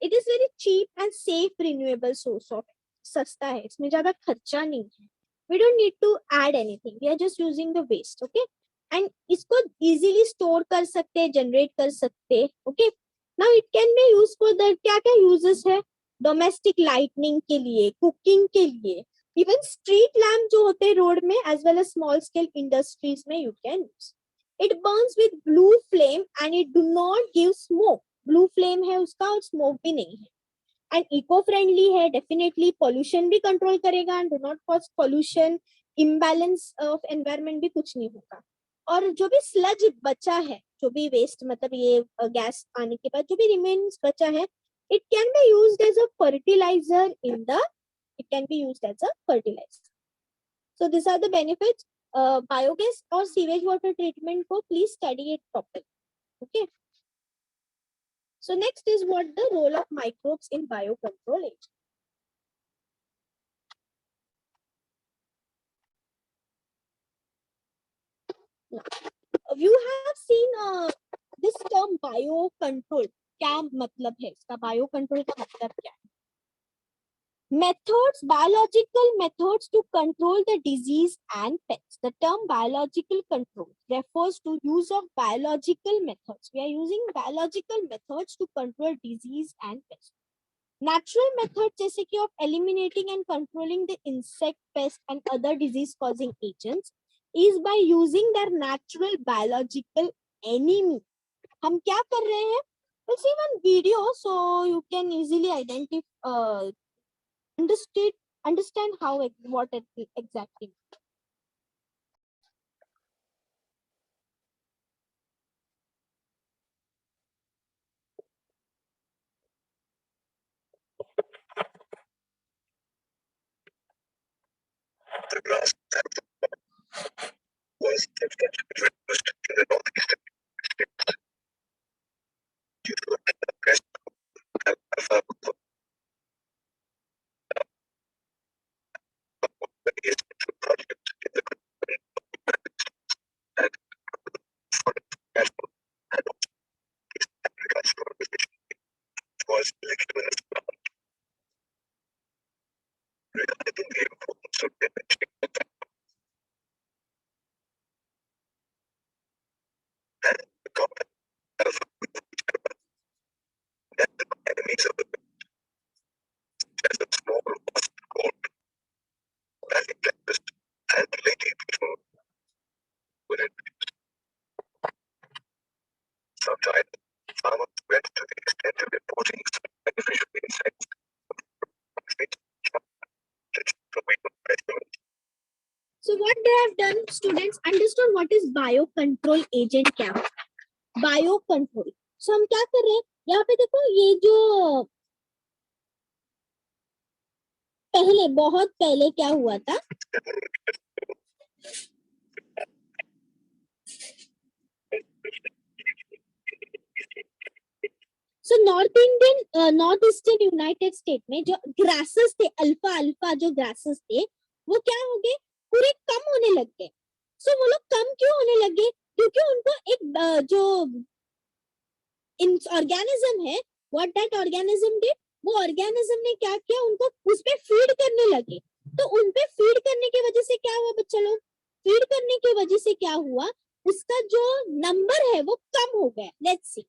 it is very cheap and safe renewable source of. सस्ता है, इसमें ज्यादा खर्चा नहीं है. We don't need to add anything. We are just using the waste, okay? And इसको easily store कर सकते हैं, generate कर सकते हैं, okay? Now it can be used for the क्या क्या uses है? Domestic lighting के लिए, cooking के लिए, even street lamp जो होते हैं road में, as well as small scale industries में you can use. It burns with blue flame and it do not give smoke. Blue flame है उसका और smoke भी नहीं है. And eco-friendly है, definitely pollution भी control करेगा and do not cause pollution, imbalance of environment भी कुछ नहीं होगा. और जो भी sludge बचा है, जो भी waste मतलब ये gas आने के बाद जो भी remains बचा है, it can be used as a fertilizer it can be used as a fertilizer. So these are the benefits. Biogas or sewage water treatment को please study it properly. Okay. So next is what the role of microbes in biocontrol agent. You have seen this term biocontrol. क्या मतलब है इसका? biocontrol का मतलब क्या है? Methods, biological methods to control the disease and pests. The term biological control refers to use of biological methods. We are using biological methods to control disease and pests. Natural methods जैसे कि of eliminating and controlling the insect, pest and other disease causing agents is by using their natural biological enemy. हम क्या कर रहे हैं? We'll see one video so you can easily identify, understand how what exactly. The grass was substantially reduced in the northeastern states due to the pest alfalfa project in the and agricultural was legitimate regarding the importance of damaging and the combat of enemies of the as a small wasp called valley breakfast and lady beetle would introduce. Sometimes farmers went to the extent of importing some beneficial insects So what they have done, students understood what is biocontrol agent क्या है? Biocontrol. So हम क्या कर रहे हैं? यहाँ पे देखो ये जो पहले बहुत पहले क्या हुआ था? So north eastern United state में जो ग्रासेस थे, अल्फा जो ग्रासेस थे, वो क्या हो गए? पूरे कम होने लग गए. So वो लोग कम क्यों होने लगे? क्योंकि उनको एक जो ऑर्गेनिज्म है व्हाट दैट ऑर्गेनिज्म डिड, वो ऑर्गेनिज्म ने क्या किया, उनको उस पे फीड करने लगे। तो उन पे फीड करने की वजह से क्या हुआ बच्चा लोग, फीड करने की वजह से क्या हुआ, उसका जो नंबर है वो कम हो गया। लेट्स सी,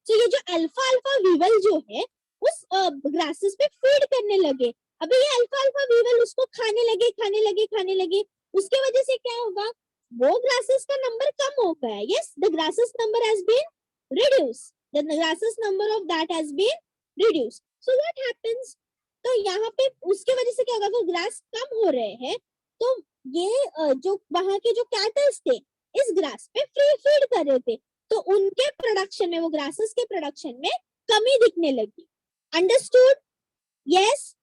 तो ये जो अल्फा अल्फा वीवल जो है उस ग्रासेस पे फीड करने लगे। अभी ये अल्फा अल्फा वीवल उसको खाने लगे, उसके वजह से क्या होगा, वो ग्रासेस का नंबर कम हो गया। Yes, the grasses number has been reduced, the grasses number of that has been reduced. So what happens, तो यहाँ पे उसके वजह से क्या होगा, वो ग्रास कम हो रहे हैं, तो ये जो वहां के जो कैटल्स थे इस ग्रास पे फ्री फीड कर रहे थे, तो उनके प्रोडक्शन में, वो ग्रासेस के प्रोडक्शन में कमी दिखने लगी। अंडरस्टूड? यस,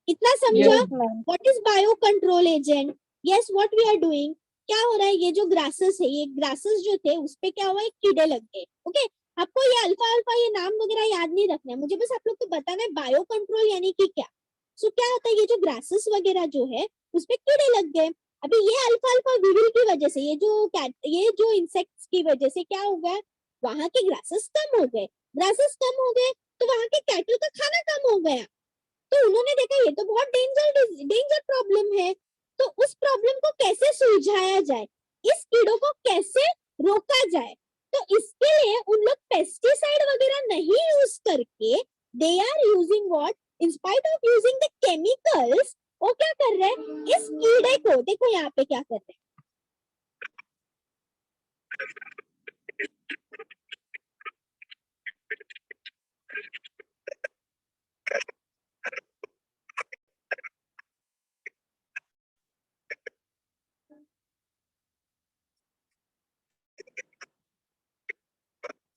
इतना समझा? Yes, what is bio control agent? Yes, what we are doing, क्या हो रहा है, ये जो ग्रासेस है, ये ग्रासेस जो थे उस पे क्या हुआ, कीड़े लग गए। ओके, आपको ये अल्फा अल्फा ये नाम वगैरह याद नहीं रखना है, मुझे बस आप लोग को बताना है बायो कंट्रोल यानी कि क्या। सो क्या होता है, ये जो ग्रासेस वगैरह जो है उस पे कीड़े लग गए। अभी ये अल्फा अल्फा वीविल की वजह से, ये जो इंसेक्ट्स की वजह से क्या हो गया, वहां के ग्रासेस कम हो गए। ग्रासेस कम हो गए तो वहां के कैटल का खाना कम हो गया। तो उन्होंने देखा ये तो बहुत डेंजर प्रॉब्लम है, तो उस प्रॉब्लम को कैसे सुलझाया जाए, इस कीड़ों को कैसे रोका जाए, तो इसके लिए उन लोग पेस्टिसाइड वगैरह नहीं यूज करके they are using what, in spite of using the chemicals, वो क्या कर रहे हैं, इस कीड़े को देखो यहाँ पे क्या कर रहे हैं।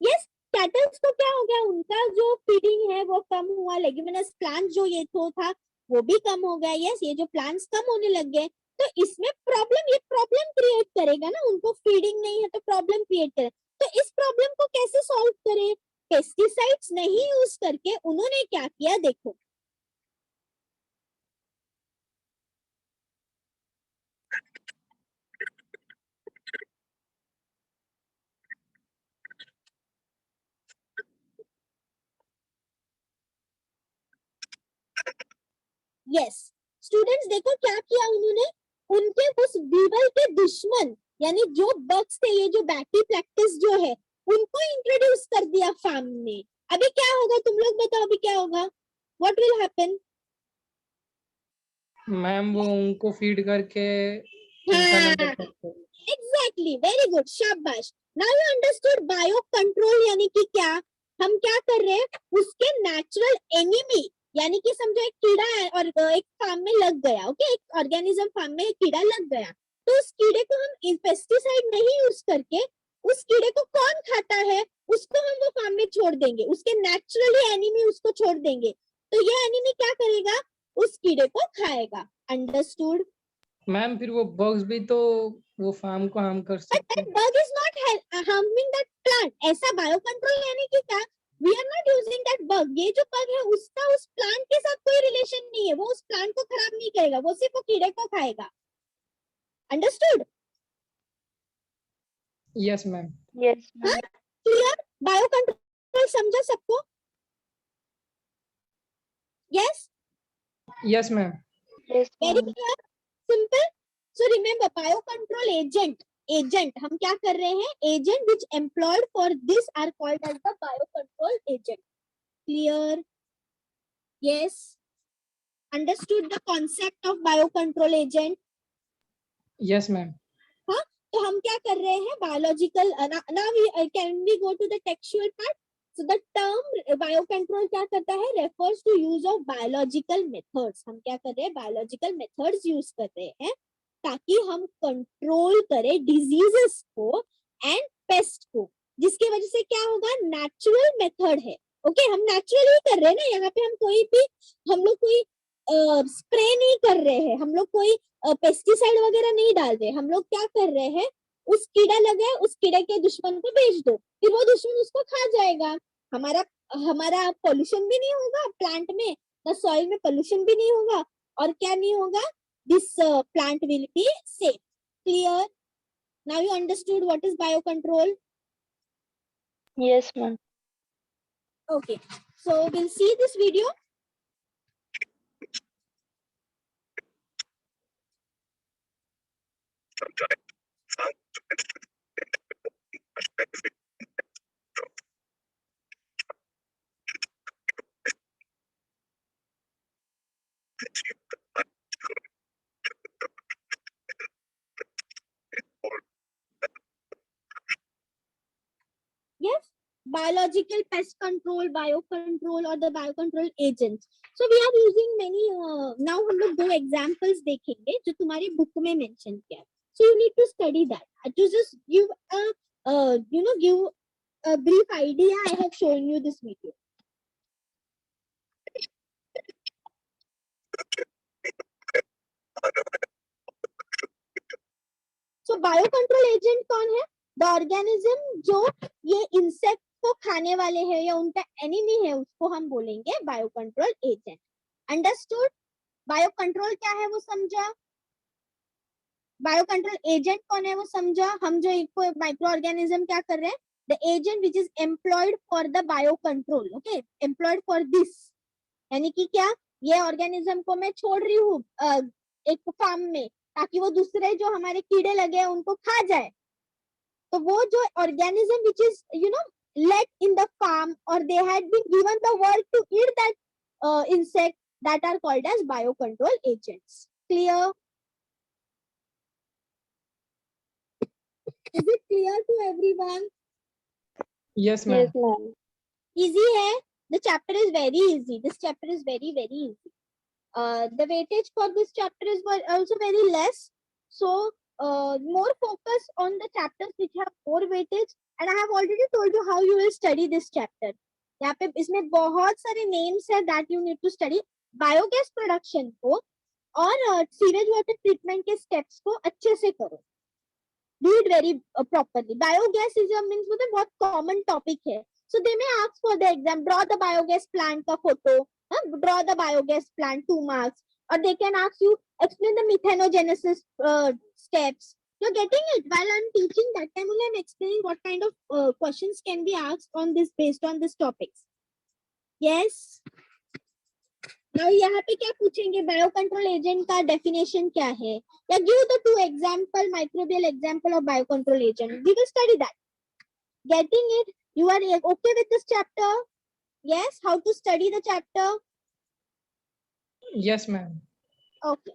यस, कैटल्स को क्या हो गया, उनका जो फीडिंग है वो कम हुआ, लेग्यूमिनस प्लांट जो ये तो था वो भी कम हो गया। यस, ये जो प्लांट्स कम होने लग गए, तो इसमें प्रॉब्लम, ये प्रॉब्लम क्रिएट करेगा ना, उनको फीडिंग नहीं है तो प्रॉब्लम क्रिएट करे। तो इस प्रॉब्लम को कैसे सॉल्व करें, पेस्टिसाइड्स नहीं यूज करके उन्होंने क्या किया, देखो यस, स्टूडेंट्स देखो क्या किया उन्होंने, उनके उस बीबल के दुश्मन यानी जो बग्स थे, ये जो बैक्टीप्लेक्टिस जो है, उनको इंट्रोड्यूस कर दिया फार्म में। अभी क्या होगा, तुम लोग बताओ अभी क्या होगा, व्हाट विल हैपन? मैम वो उनको फीड करके उनका नंबर हाँ, चेक करो। एग्जैक्टली, वेरी गुड, शाबाश। Now you understood bio control यानी कि क्या। हम क्या कर रहे हैं, उसके नेचुरल एनिमी, यानी कि समझो एक कीड़ा है और एक फार्म में लग गया, ओके, एक ऑर्गेनिज्म फार्म में एक कीड़ा लग गया, तो उस कीड़े को हम पेस्टिसाइड नहीं यूज करके, उस कीड़े को कौन खाता है, उसको हम वो फार्म में छोड़ देंगे, उसके नेचुरली एनिमी उसको छोड़ देंगे, तो ये एनिमी क्या करेगा, उस कीड़े को खाएगा। अंडरस्टूड? मैम फिर वो बग्स भी तो वो फार्म को हार्म कर But सकते that हैं। bug is not harming that plant. ऐसा बायोकंट्रोल यानी कि क्या, we are not using that bug. ये जो bug है उसका उस प्लांट के साथ कोई रिलेशन नहीं है, वो उस प्लांट को खराब नहीं करेगा, वो सिर्फ वो कीड़े को खाएगा। अंडरस्टूड? Yes ma'am. Yes, हाँ, ma'am. क्लियर? बायोकंट्रोल समझा सबको? Yes, yes ma'am. Yes, very ma'am. Clear, simple. So remember biocontrol agent हम क्या कर रहे हैं, agent which employed for this are called as the biocontrol agent. Clear? Yes, understood the concept of biocontrol agent? Yes ma'am. हाँ, तो हम क्या कर रहे हैं, biological, now we can we go to the textual part. So the term biocontrol क्या करता है, refers to use of biological methods. हम क्या कर रहे हैं, biological methods use कर रहे हैं ताकि हम कंट्रोल करें डिजीजेस को एंड पेस्ट को, जिसकी वजह से क्या होगा, नेचुरल मेथड है। ओके, हम नेचुरली कर रहे हैं ना, यहाँ पे हम कोई भी, हम लोग कोई स्प्रे नहीं कर रहे हैं, हम लोग कोई पेस्टिसाइड वगैरह नहीं डाल रहे, हम लोग क्या कर रहे हैं, उस कीड़ा लगे उस कीड़े के दुश्मन को बेच दो, फिर वो दुश्मन उसको खा जाएगा, हमारा हमारा पोल्यूशन भी नहीं होगा प्लांट में, ना सॉइल में पोल्यूशन भी नहीं होगा, और क्या नहीं होगा, this plant will be safe. Clear? Now you understood what is biocontrol? Yes, ma'am. Okay, so we'll see this video. Yes, biological pest control, biocontrol or the biocontrol agents. So we are using many now हम लोग दो examples देखेंगे जो तुम्हारी book में mention किया है. So you need to study that. To just give a give a brief idea, I have shown you this video. So biocontrol agent कौन है? The organism जो ये insect को खाने वाले हैं या उनका enemy है उसको हम बोलेंगे biocontrol agent. Understood? Biocontrol क्या है वो समझा? Biocontrol agent कौन है वो समझा? हम जो एक माइक्रो ऑर्गेनिज्म क्या कर रहे हैं? The agent which is employed for the biocontrol, okay? Employed for this. यानी कि क्या? ये ऑर्गेनिज्म को मैं छोड़ रही हूँ एक फार्म में ताकि वो दूसरे जो हमारे कीड़े लगे हैं उनको खा जाए. तो वो जो organism which is let in the farm or they had been given the work to eat that insect, that are called as biocontrol agents. Clear? Is it clear to everyone? Yes, ma'am. Yes, ma'am. Easy hai? The chapter is very easy. This chapter is very easy. The weightage for this chapter is also very less. So more focus on the chapters which have more weightage. And I have already told you how you will study this chapter. यहाँ पे इसमें बहुत सारे names है that you need to study. Biogas production को और sewage water treatment के steps को अच्छे से करो. Do it very properly. Biogas is means मतलब बहुत common topic है. So they may ask for the exam. Draw the biogas plant का photo. Draw the biogas plant 2 marks. Or they can ask you explain the methanogenesis steps. You're getting it. While I'm teaching that time only I'm explaining what kind of questions can be asked on this based on this topics. Yes. Now यहाँ पे क्या पूछेंगे? Biocontrol agent का definition क्या है? या give the two example microbial example of biocontrol agent. We will study that. Getting it? You are okay with this chapter? Yes. How to study the chapter? Yes, ma'am. Okay.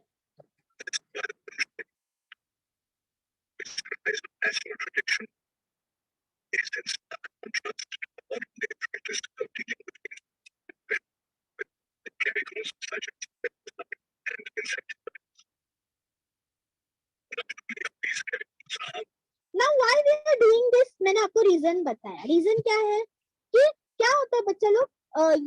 Now why we are doing this? मैंने आपको reason बताया. Reason क्या है कि क्या होता है बच्चा लोग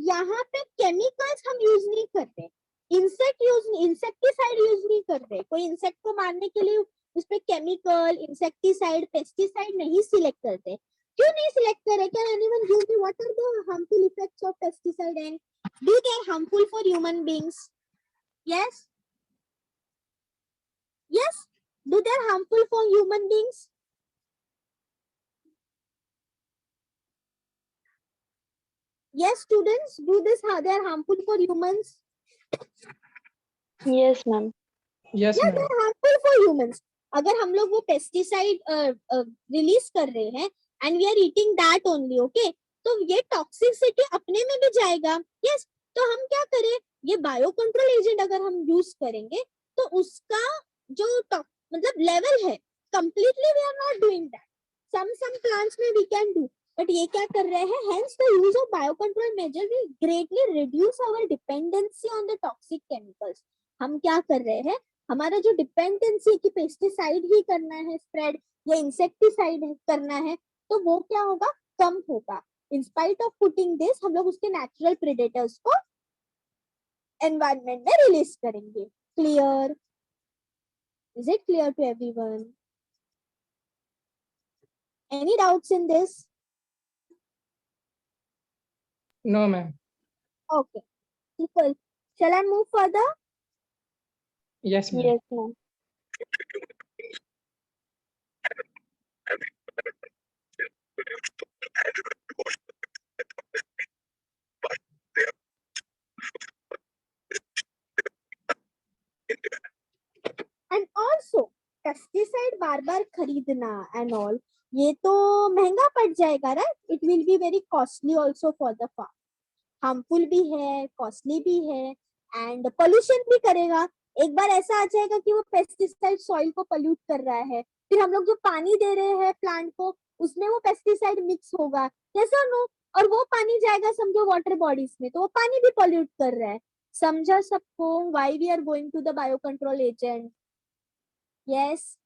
यहाँ पे केमिकल्स हम यूज नहीं करते. इंसेक्टिसाइड यूज नहीं करते. कोई इंसेक्ट को मारने के लिए उस पे केमिकल, इंसेक्टिसाइड, पेस्टिसाइड नहीं सिलेक्ट करते. क्यों नहीं सिलेक्ट करे? Can anyone give me what are the harmful effects of pesticide and do they are harmful for human beings? Yes. Yes. Do they are harmful for human beings? Yes, students, do this. They are harmful for humans. Yes, ma'am. Yes, Yeah, ma'am. they are harmful for humans. अगर हम लोग वो pesticide release कर रहे हैं and we are eating that only, okay, तो ये toxicity अपने में भी जाएगा. यस. तो हम क्या करें? ये बायो कंट्रोल एजेंट अगर हम यूज करेंगे तो उसका जो मतलब लेवल है completely we are not doing that. Some plants में वी कैन डू, बट ये क्या कर रहे हैं? Hence the use of bio control measure will greatly reduce our dependency on the toxic chemicals. हम क्या कर रहे हैं? हमारा जो डिपेंडेंसी की पेस्टिसाइड ही करना है स्प्रेड या इंसेक्टिसाइड करना है, तो वो क्या होगा? कम होगा. In spite of putting this हम लोग उसके नेचुरल प्रेडेटर्स को एनवायरनमेंट में रिलीज करेंगे. Clear? Is it clear to everyone? Any doubts in this? No, ma'am. Okay. People, shall I move further? Yes, ma'am. Yes, ma'am. And also pesticide बार बार खरीदना and all, ये तो महंगा पड़ जाएगा, right? It will be very costly also for the farm, harmful भी है, कॉस्टली भी है, एंड पोल्यूशन भी करेगा। एक बार ऐसा आ जाएगा कि वो पेस्टिसाइड सॉइल को पोल्यूट कर रहा है, फिर हम लोग जो पानी दे रहे हैं प्लांट को उसमें वो पेस्टिसाइड मिक्स होगा, कैसा नो, और वो पानी जाएगा समझो वाटर बॉडीज में, तो वो पानी भी पोल्यूट कर रहा है। समझा सबको why we are going to the bio control agent? Yes,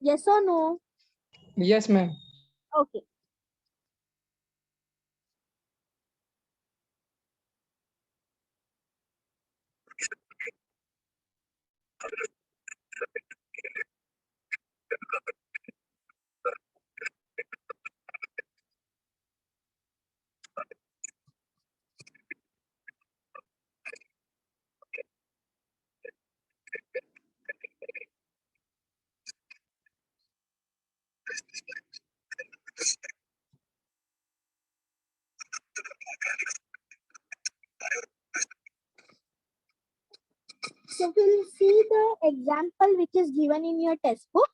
yes or no? Yes, ma'am. Okay. So we'll see the example which is given in your textbook.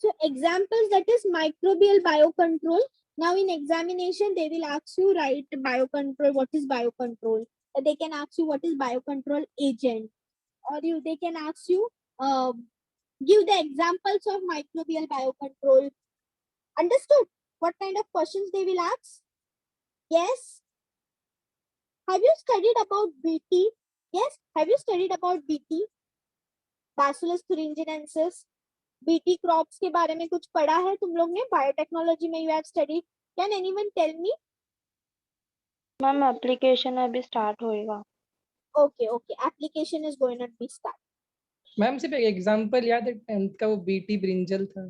So examples, that is microbial biocontrol. Now in examination, they will ask you write biocontrol. What is biocontrol? They can ask you what is biocontrol agent, or they can ask you give the examples of microbial biocontrol. Understood? What kind of questions they will ask? Yes. Have you studied about BT? Yes. Have you studied about BT? Bacillus thuringiensis. BT crops के बारे में कुछ पढ़ा है तुम लोग ने? Biotechnology में you have studied? Can anyone tell me? Ma'am application अभी स्टार्ट होएगा। Okay okay, application is going to be start. Ma'am सिर्फ एक एग्जांपल याद है 10th का, वो बीटी ब्रिंजल था।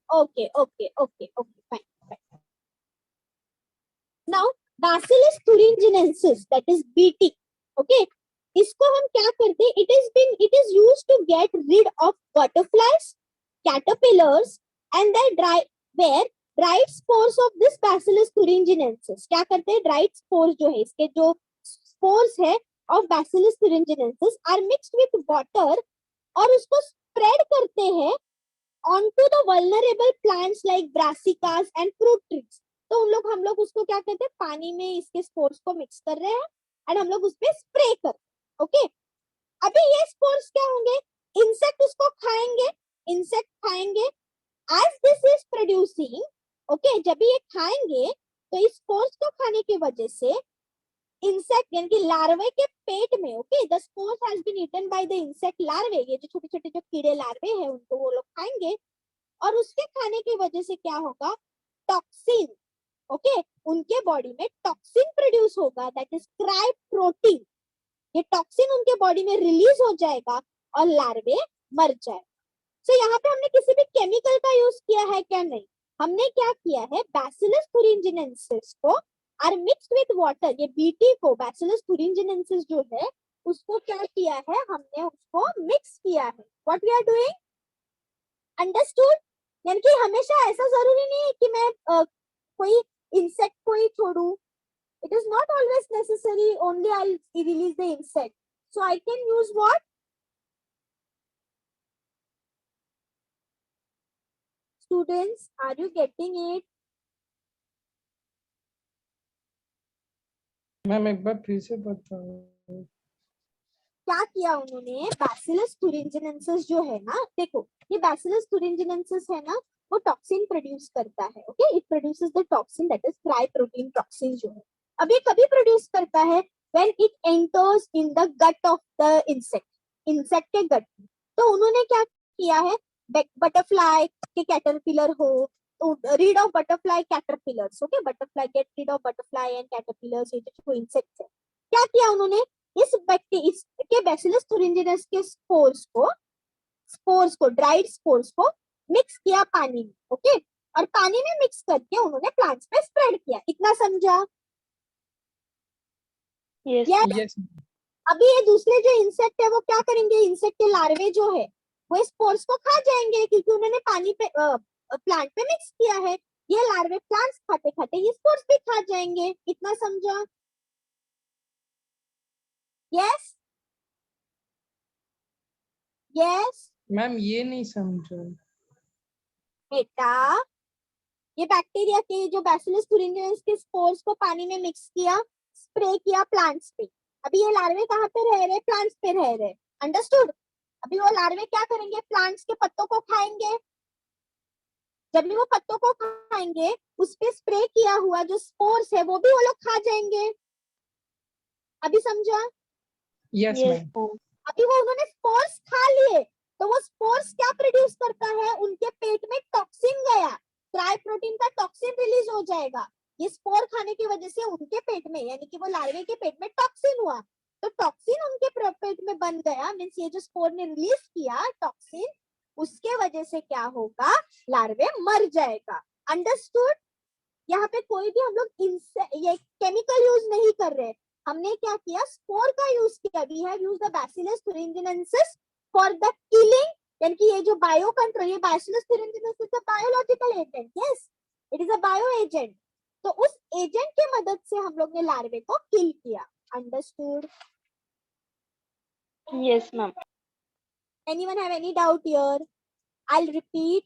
Okay okay okay okay, fine fine. Now bacillus thuringiensis, that is BT, okay, इसको हम क्या करते हैं? It is used to get rid of butterflies, caterpillars and their dried spores of this Bacillus thuringiensis. क्या करते हैं? dried spores जो है, इसके जो spores है of Bacillus thuringiensis are mixed with water और उसको spread करते हैं onto the vulnerable plants like brassicas and fruit trees. तो हम लोग उसको क्या कहते हैं? पानी में इसके spores को mix कर रहे हैं and हम लोग उस पे spray कर, ओके। अभी ये spores क्या होंगे? इंसेक्ट उसको खाएंगे, इंसेक्ट खाएंगे। as this is producing, okay, जब ये खाएंगे तो इस स्पोर्स को खाने की वजह से इंसेक्ट यानी कि लार्वे के पेट में, okay, the spores has been eaten by the insect larvae, ये जो छोटे छोटे जो कीड़े लार्वे हैं उनको वो लोग खाएंगे और उसके खाने की वजह से क्या होगा? टॉक्सिन, ओके, उनके बॉडी में टॉक्सिन प्रोड्यूस होगा, दैट इज क्राई प्रोटीन। ये टॉक्सिन उनके बॉडी में रिलीज हो जाएगा और लार्वे मर जाएगा। तो यहाँ पे हमने किसी भी केमिकल का यूज किया है क्या? नहीं, हमने क्या किया है? बैसिलस thuringiensis को आर मिक्स्ड विद वाटर, ये बीटी को बैसिलस thuringiensis जो है उसको क्या किया है? हमने उसको मिक्स किया है। What we are doing? Understood? यानी कि हमेशा ऐसा जरूरी नहीं है कि मैं कोई इंसेक्ट को ही छोड़ू। It is not always necessary only I'll release the insect. So I can use what? Students, are you getting it? Ma'am एक बार फिर से बताओ। क्या किया उन्होंने? बैसिलस thuringiensis जो है ना, देखो ये बैसिलस thuringiensis है ना, वो टॉक्सिन प्रोड्यूस करता है, okay, it produces the toxin that is cry protein toxin जो है। अब ये कभी प्रोड्यूस करता है? When it enters in the gut of the insect, insect के गट में। तो उन्होंने क्या किया है? बटरफ्लाई के कैटरपिलर हो read of butterfly caterpillars. Okay, butterfly get rid of butterfly and caterpillars, ये जो इंसेक्ट्स है. क्या किया उन्होंने, इसके बैसिलस thuringiensis के स्पोर्स को ड्राइड स्पोर्स को मिक्स किया पानी में. ओके, और पानी में मिक्स करके उन्होंने प्लांट्स पे स्प्रेड किया. इतना समझा? Yes. Yes. Yes. अभी ये दूसरे जो इंसेक्ट है वो क्या करेंगे, इंसेक्ट के लार्वे जो है वो स्पोर्स को खा जाएंगे क्योंकि उन्होंने पानी पे प्लांट पे मिक्स किया है. ये लार्वे प्लांट्स खाते खाते ये स्पोर्स भी खा जाएंगे. इतना समझा? यस यस मैम ये नहीं समझा. बेटा, ये बैक्टीरिया के जो बैसिलस thuringiensis के स्पोर्स को पानी में मिक्स किया, स्प्रे किया प्लांट्स पे. अभी ये लार्वे कहाँ पे रह रहे, प्लांट्स पे रह रहे. अंडरस्टूड? अभी वो लार्वे क्या करेंगे, प्लांट्स के पत्तों को खाएंगे. जब भी वो पत्तों को खाएंगे, उस पे स्प्रे किया हुआ जो स्पोर्स है वो भी वो लोग खा जाएंगे. अभी समझा? Yes, Yes, ma'am. ma'am. अभी वो उन्होंने स्पोर्स खा लिए तो वो स्पोर्स क्या प्रोड्यूस करता है, उनके पेट में टॉक्सिन गया, क्राई प्रोटीन का टॉक्सिन रिलीज हो जाएगा. ये स्पोर खाने की वजह से उनके पेट में, यानी कि वो लार्वे के पेट में टॉक्सिन हुआ, तो टॉक्सिन उनके पेट में बन गया. मींस ये जो स्पोर ने रिलीज किया टॉक्सिन, उसके वजह से क्या होगा, लार्वे मर जाएगा. अंडरस्टूड? यहाँ पे कोई भी हम लोग ये केमिकल यूज नहीं कर रहे. हमने क्या किया, स्पोर का यूज किया. We have used the bacillus thuringiensis for the killing, यानी कि ये जो बायो कंट्रोल, ये bacillus thuringiensis is a biological agent. Yes, it is a bio agent. तो उस एजेंट के मदद से हम लोग ने लार्वे को किल किया. Understood? Yes, ma'am. Anyone have any doubt here? I will repeat.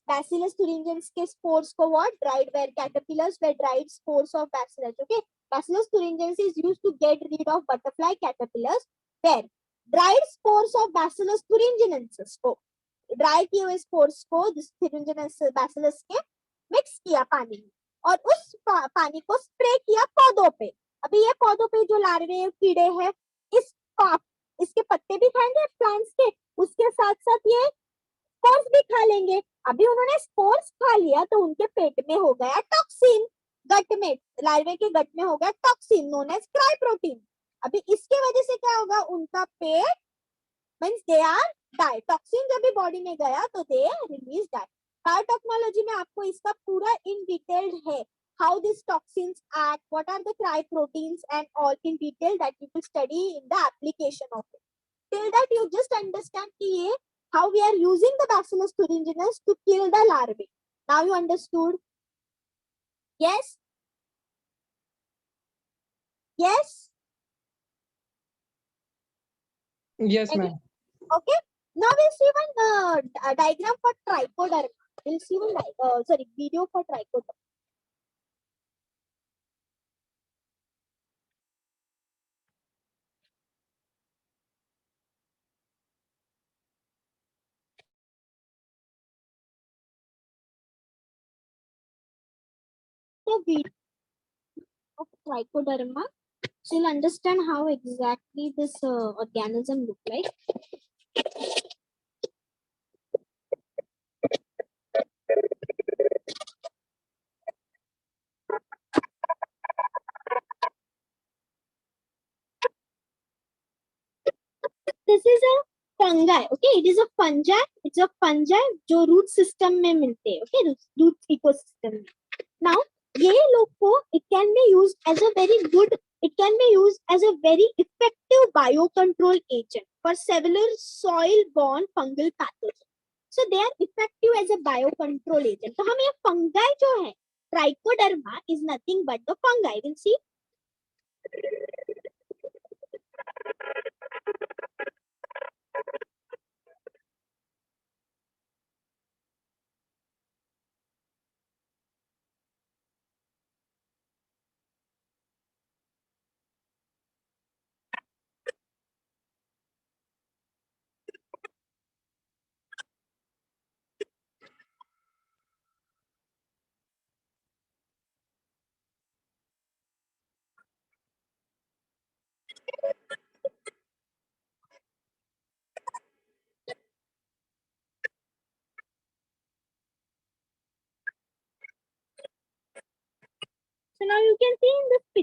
Bacillus thuringiensis के spores को what? Dried were caterpillars were dried spores of Bacillus. Okay, Bacillus thuringiensis is used to get rid of butterfly caterpillars. Where dried spores of Bacillus thuringiensis को dry किए हुए spores को thuringiensis Bacillus के mix किया पानी में और उस पानी को स्प्रे किया पौधों पे. अभी ये पौधों पे जो लार्वे कीड़े हैं, इसके पत्ते भी खाएंगे प्लांट्स के, उसके साथ साथ ये स्पोर्स भी खा लेंगे. अभी उन्होंने स्पोर्स खा लिया तो उनके पेट में हो गया टॉक्सिन, गट में, लार्वे के गट में हो गया toxin known as cry protein. अभी इसके वजह से क्या होगा, उनका पेट means they are die. Toxin जब भी बॉडी में गया तो दे रिलीज डाई. बायोटेक्नोलॉजी में आपको इसका पूरा इन डिटेल्ड है, how these toxins act, what are the cry proteins and all in detail that you will study in the application of it. Till that you just understand कि ये how we are using the Bacillus thuringiensis to kill the larvae. Now you understood? Yes? Yes? Yes, ma'am. Okay. Now we'll see one diagram for trichoderma. We'll see one video for trichoderma. The video of trichoderma, so you'll understand how exactly this organism look like. This is a fungi. Okay, it is a fungi. It's a fungi जो root system में मिलते हैं. Okay, root ecosystem में. Now ये लोग को it can be used as a very good, it can be used as a very effective biocontrol agent for several soil-borne fungal pathogens. So they are effective as a biocontrol agent. तो हम ये fungi जो है, trichoderma is nothing but the fungi. We'll see.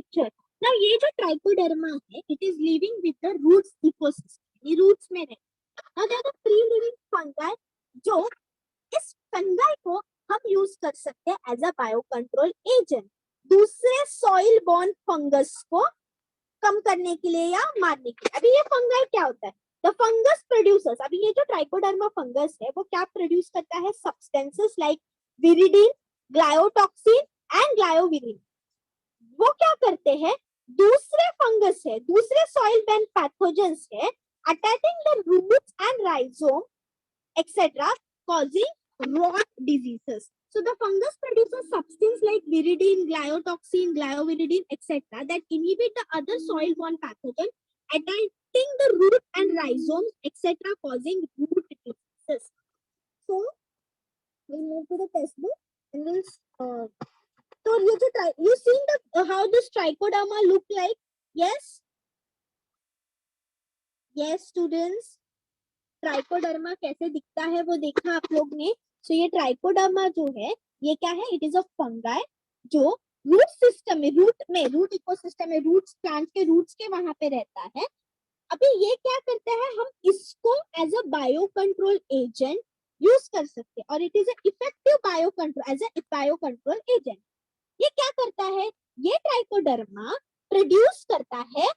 Structure. ना ये जो trichoderma है, it is living with the roots ecosystem, ये रूट्स में रहता है। ना फ्री लिविंग फंगाई, जो इस फंगाई को हम यूज कर सकते हैं as a bio control agent, दूसरे सॉइल बॉर्न फंगस को कम करने के लिए या मारने के लिए। अभी ये फंगाई क्या होता है? द फंगस प्रोड्यूसर्स, अभी ये जो ट्राइकोडर्मा फंगस है वो क्या प्रोड्यूस करता है? Substances like viridin, gliotoxin and gliovirin. वो क्या करते हैं? दूसरे फंगस है, दूसरे सॉइल बॉर्न पैथोजेंस है, attacking the roots and rhizome etcetera, causing rot diseases. So the fungus produces substance like viridin, glyotoxin, glyoviridin, etc. that inhibit the other soil-borne pathogen, attacking the root and rhizomes, etc., causing root diseases. So we'll move to the textbook and we'll. So you seen the how this trichoderma look like? Yes. Yes, students. Trichoderma कैसे दिखता है वो देखा आप लोग ने। सो ये trichoderma जो है ये क्या है? इट इज अ फंगाई जो रूट सिस्टम में, रूट इकोसिस्टम में, रूट्स, प्लांट के रूट्स के वहां पे रहता है। अभी ये क्या करता है? हम इसको as a bio control agent use कर सकते हैं और it is effective bio control, as a bio control agent. ये क्या करता है? ये ट्राइकोडर्मा प्रोड्यूस करता है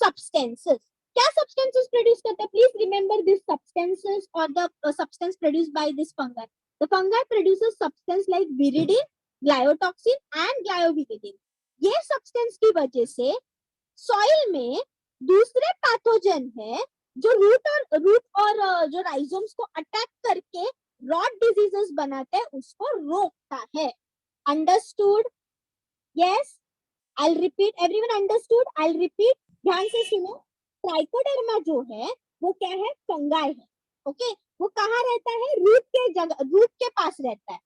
सब्सटेंसेस। क्या सब्सटेंसेस प्रोड्यूस करता है? प्लीज रिमेंबर दिस सब्सटेंसेस और the substance produced by this fungi. The fungi produces substance like viridin, gliotoxin and gliovirin. ये सब्सटेंस की वजह से सॉइल में दूसरे पैथोजन है जो रूट और जो राइजोम्स को अटैक करके रॉट डिजीजेस बनाते हैं, उसको रोकता है। Understood? Yes, I will repeat. Everyone understood? I will repeat, ध्यान से सुनो। ट्राइकोडर्मा जो है वो क्या है? फंगाई है। ओके, वो कहाँ रहता है? रूट के जगह, रूट के पास रहता है।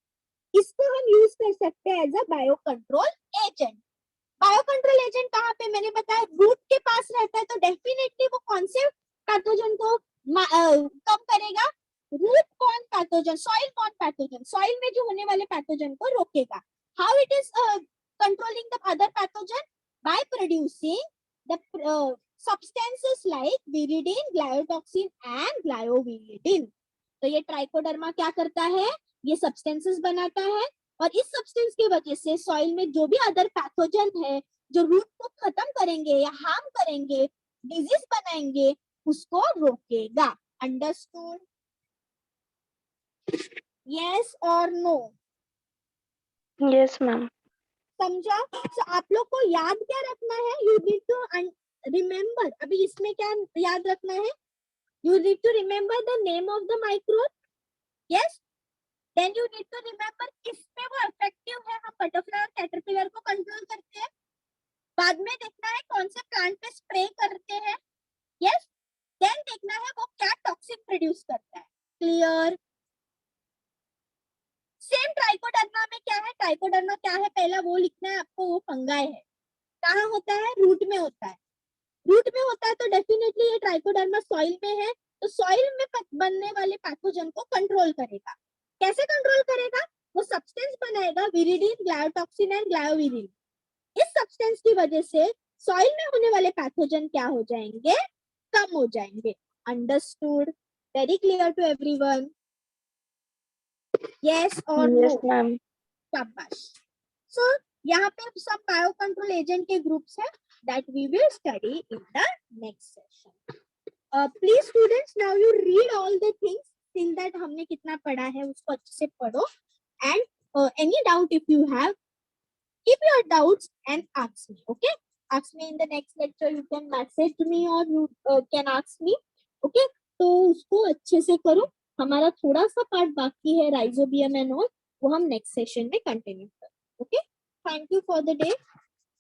इसको हम यूज कर सकते हैं as a bio control agent. Bio control agent कहाँ पे? मैंने बताया रूट के पास रहता है, तो डेफिनेटली वो कौन से पैथोजन को कम करेगा? Root borne pathogen, soil borne pathogen, soil में जो होने वाले पैथोजन को रोकेगा। How it is controlling the other pathogen? By producing the substances like viridin, glyotoxin and glyoviridin. तो ये ट्राइकोडर्मा क्या करता है? ये सब्सटेंसेस बनाता है और इस सब्सटेंस की वजह से सॉइल में जो भी अदर पैथोजन है जो रूट को खत्म करेंगे या हार्म करेंगे, डिजीज बनाएंगे, उसको रोकेगा। अंडरस्टूड? यस और नो? Yes ma'am. समझा? तो आप लोग को याद क्या रखना है? You need to remember. अभी इसमें क्या याद रखना है? You need to remember the name of the microbe. Yes. Then you need to remember किसमें वो effective है। हम बटरफ्लाई और कैटरपिलर को कंट्रोल करते हैं। बाद में देखना है कौन से प्लांट पे स्प्रे करते हैं। Yes. Then देखना है वो क्या टॉक्सिन प्रोड्यूस करता है। क्लियर? सेम ट्राइकोडर्मा में क्या है? ट्राइकोडर्मा क्या है पहला वो लिखना है आपको। वो फंगाई है। कहाँ होता है? रूट में होता है। रूट में होता है तो डेफिनेटली ये ट्राइकोडर्मा सॉइल में है, तो सॉइल में बनने वाले पैथोजन को कंट्रोल करेगा। कैसे कंट्रोल करेगा? वो सब्सटेंस बनाएगा विरिडिन, ग्लायोटॉक्सिन एंड ग्लायोविरिन। इस सब्सटेंस की वजह से सॉइल में होने वाले पैथोजन क्या हो जाएंगे? कम हो जाएंगे। Understood? Very clear to everyone? Yes और नो? Yes ma'am. शाबाश। सो यहाँ पे सब बायो कंट्रोल एजेंट के ग्रुप्स हैं that we will study in the next session. Please students, now you read all the things till that हमने कितना पढ़ा है उसको अच्छे से पढ़ो, and any doubt if you have, keep your doubts and ask me. Okay, ask me in the next lecture. You can message me or you can ask me. Okay, तो उसको अच्छे से करो। हमारा थोड़ा सा पार्ट बाकी है राइजोबियम एंड ऑल, वो हम नेक्स्ट सेशन में कंटिन्यू करें। Okay, thank you for the day.